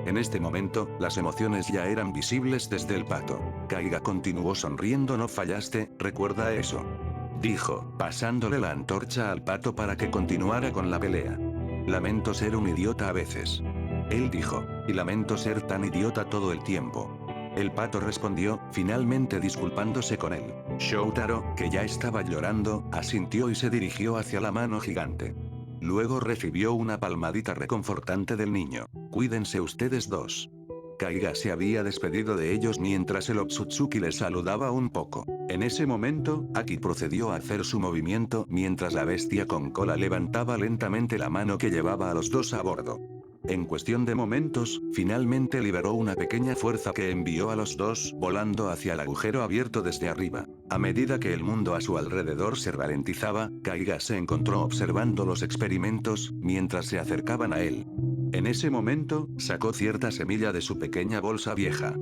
En este momento, las emociones ya eran visibles desde el pato. Kaiga continuó sonriendo. No fallaste, recuerda eso. Dijo, pasándole la antorcha al pato para que continuara con la pelea. Lamento ser un idiota a veces. Él dijo, y lamento ser tan idiota todo el tiempo. El pato respondió, finalmente disculpándose con él. Shoutaro, que ya estaba llorando, asintió y se dirigió hacia la mano gigante. Luego recibió una palmadita reconfortante del niño. Cuídense ustedes dos. Kaiga se había despedido de ellos mientras el Otsutsuki les saludaba un poco. En ese momento, Aki procedió a hacer su movimiento mientras la bestia con cola levantaba lentamente la mano que llevaba a los dos a bordo. En cuestión de momentos, finalmente liberó una pequeña fuerza que envió a los dos volando hacia el agujero abierto desde arriba. A medida que el mundo a su alrededor se ralentizaba, Kaiga se encontró observando los experimentos, mientras se acercaban a él. En ese momento, sacó cierta semilla de su pequeña bolsa vieja.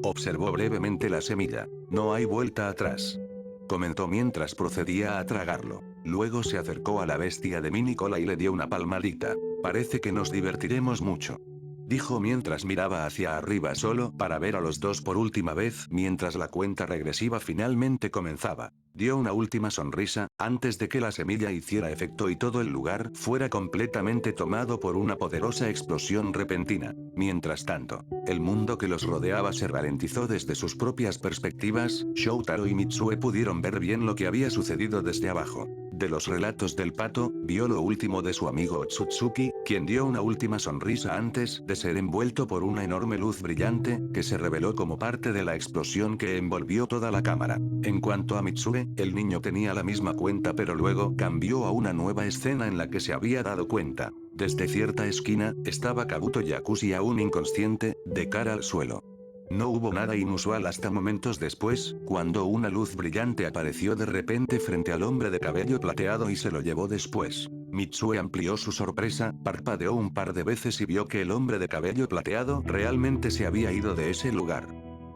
Observó brevemente la semilla. No hay vuelta atrás. Comentó mientras procedía a tragarlo. Luego se acercó a la bestia de mini cola y le dio una palmadita. Parece que nos divertiremos mucho. Dijo mientras miraba hacia arriba solo para ver a los dos por última vez mientras la cuenta regresiva finalmente comenzaba. Dio una última sonrisa, antes de que la semilla hiciera efecto y todo el lugar fuera completamente tomado por una poderosa explosión repentina. Mientras tanto, el mundo que los rodeaba se ralentizó desde sus propias perspectivas. Shoutaro y Mitsue pudieron ver bien lo que había sucedido desde abajo. De los relatos del pato, vio lo último de su amigo Otsutsuki, quien dio una última sonrisa antes de ser envuelto por una enorme luz brillante, que se reveló como parte de la explosión que envolvió toda la cámara. En cuanto a Mitsue, el niño tenía la misma cuenta pero luego cambió a una nueva escena en la que se había dado cuenta. Desde cierta esquina, estaba Kabuto Yakushi aún inconsciente, de cara al suelo. No hubo nada inusual hasta momentos después, cuando una luz brillante apareció de repente frente al hombre de cabello plateado y se lo llevó después. Mitsue amplió su sorpresa, parpadeó un par de veces y vio que el hombre de cabello plateado realmente se había ido de ese lugar.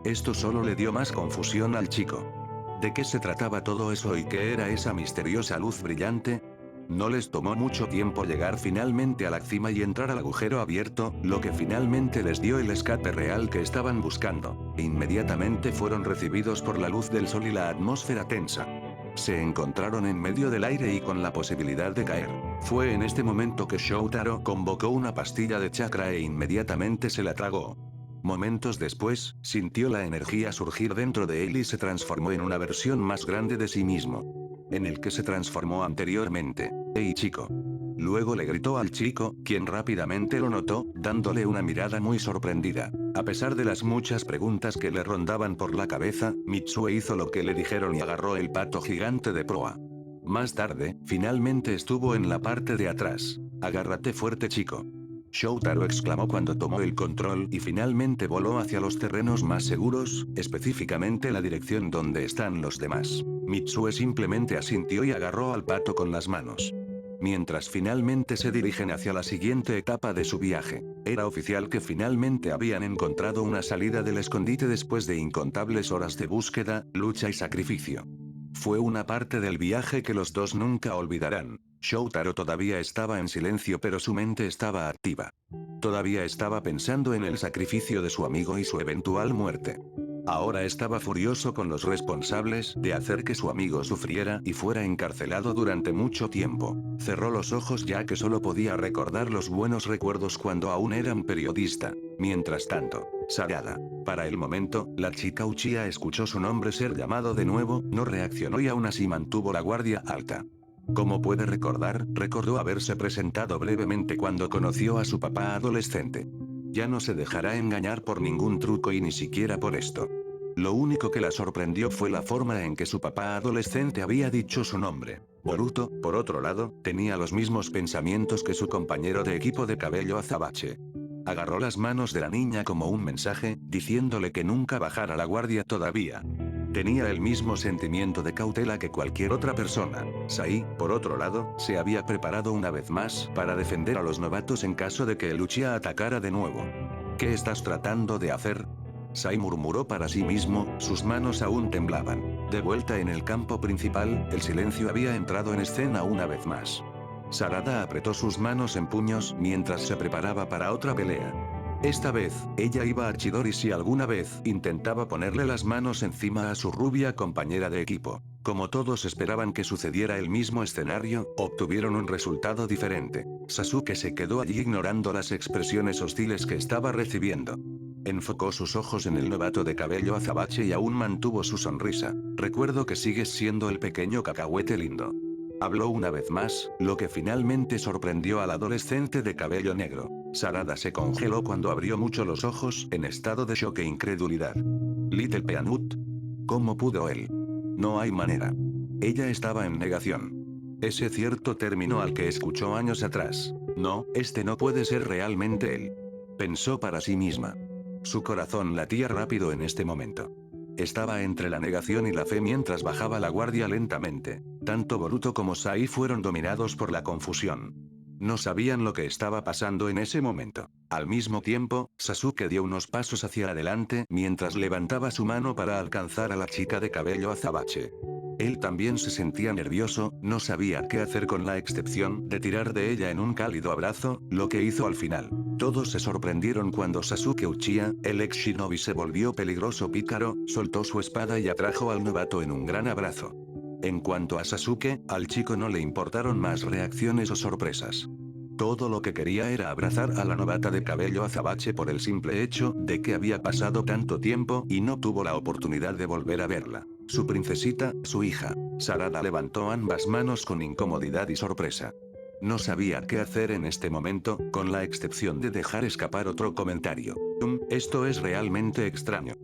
Esto solo le dio más confusión al chico. ¿De qué se trataba todo eso y qué era esa misteriosa luz brillante? No les tomó mucho tiempo llegar finalmente a la cima y entrar al agujero abierto, lo que finalmente les dio el escape real que estaban buscando. Inmediatamente fueron recibidos por la luz del sol y la atmósfera tensa. Se encontraron en medio del aire y con la posibilidad de caer. Fue en este momento que Shoutaro convocó una pastilla de chakra e inmediatamente se la tragó. Momentos después, sintió la energía surgir dentro de él y se transformó en una versión más grande de sí mismo. En el que se transformó anteriormente. ¡Hey chico! Luego le gritó al chico, quien rápidamente lo notó, dándole una mirada muy sorprendida. A pesar de las muchas preguntas que le rondaban por la cabeza, Mitsue hizo lo que le dijeron y agarró el pato gigante de proa. Más tarde, finalmente estuvo en la parte de atrás. Agárrate fuerte chico. Shoutaro exclamó cuando tomó el control y finalmente voló hacia los terrenos más seguros, específicamente la dirección donde están los demás. Mitsue simplemente asintió y agarró al pato con las manos. Mientras finalmente se dirigen hacia la siguiente etapa de su viaje. Era oficial que finalmente habían encontrado una salida del escondite después de incontables horas de búsqueda, lucha y sacrificio. Fue una parte del viaje que los dos nunca olvidarán. Shoutaro todavía estaba en silencio pero su mente estaba activa. Todavía estaba pensando en el sacrificio de su amigo y su eventual muerte. Ahora estaba furioso con los responsables de hacer que su amigo sufriera y fuera encarcelado durante mucho tiempo. Cerró los ojos ya que solo podía recordar los buenos recuerdos cuando aún era un periodista. Mientras tanto, Sarada. Para el momento, la chica Uchiha escuchó su nombre ser llamado de nuevo, no reaccionó y aún así mantuvo la guardia alta. Como puede recordar, recordó haberse presentado brevemente cuando conoció a su papá adolescente. Ya no se dejará engañar por ningún truco y ni siquiera por esto. Lo único que la sorprendió fue la forma en que su papá adolescente había dicho su nombre. Boruto, por otro lado, tenía los mismos pensamientos que su compañero de equipo de cabello azabache. Agarró las manos de la niña como un mensaje, diciéndole que nunca bajara la guardia todavía. Tenía el mismo sentimiento de cautela que cualquier otra persona. Sai, por otro lado, se había preparado una vez más para defender a los novatos en caso de que el Uchiha atacara de nuevo. ¿Qué estás tratando de hacer? Sai murmuró para sí mismo, sus manos aún temblaban. De vuelta en el campo principal, el silencio había entrado en escena una vez más. Sarada apretó sus manos en puños mientras se preparaba para otra pelea. Esta vez, ella iba a Chidori si alguna vez intentaba ponerle las manos encima a su rubia compañera de equipo. Como todos esperaban que sucediera el mismo escenario, obtuvieron un resultado diferente. Sasuke se quedó allí ignorando las expresiones hostiles que estaba recibiendo. Enfocó sus ojos en el novato de cabello azabache y aún mantuvo su sonrisa. Recuerdo que sigues siendo el pequeño cacahuete lindo. Habló una vez más, lo que finalmente sorprendió al adolescente de cabello negro. Sarada se congeló cuando abrió mucho los ojos, en estado de shock e incredulidad. Little Peanut. ¿Cómo pudo él? No hay manera. Ella estaba en negación. Ese cierto término al que escuchó años atrás. No, este no puede ser realmente él. Pensó para sí misma. Su corazón latía rápido en este momento. Estaba entre la negación y la fe mientras bajaba la guardia lentamente. Tanto Boruto como Sai fueron dominados por la confusión. No sabían lo que estaba pasando en ese momento. Al mismo tiempo, Sasuke dio unos pasos hacia adelante mientras levantaba su mano para alcanzar a la chica de cabello azabache. Él también se sentía nervioso, no sabía qué hacer con la excepción de tirar de ella en un cálido abrazo, lo que hizo al final. Todos se sorprendieron cuando Sasuke Uchiha, el ex shinobi se volvió peligroso pícaro, soltó su espada y atrajo al novato en un gran abrazo. En cuanto a Sasuke, al chico no le importaron más reacciones o sorpresas. Todo lo que quería era abrazar a la novata de cabello azabache por el simple hecho de que había pasado tanto tiempo y no tuvo la oportunidad de volver a verla. Su princesita, su hija. Sarada levantó ambas manos con incomodidad y sorpresa. No sabía qué hacer en este momento, con la excepción de dejar escapar otro comentario. Esto es realmente extraño.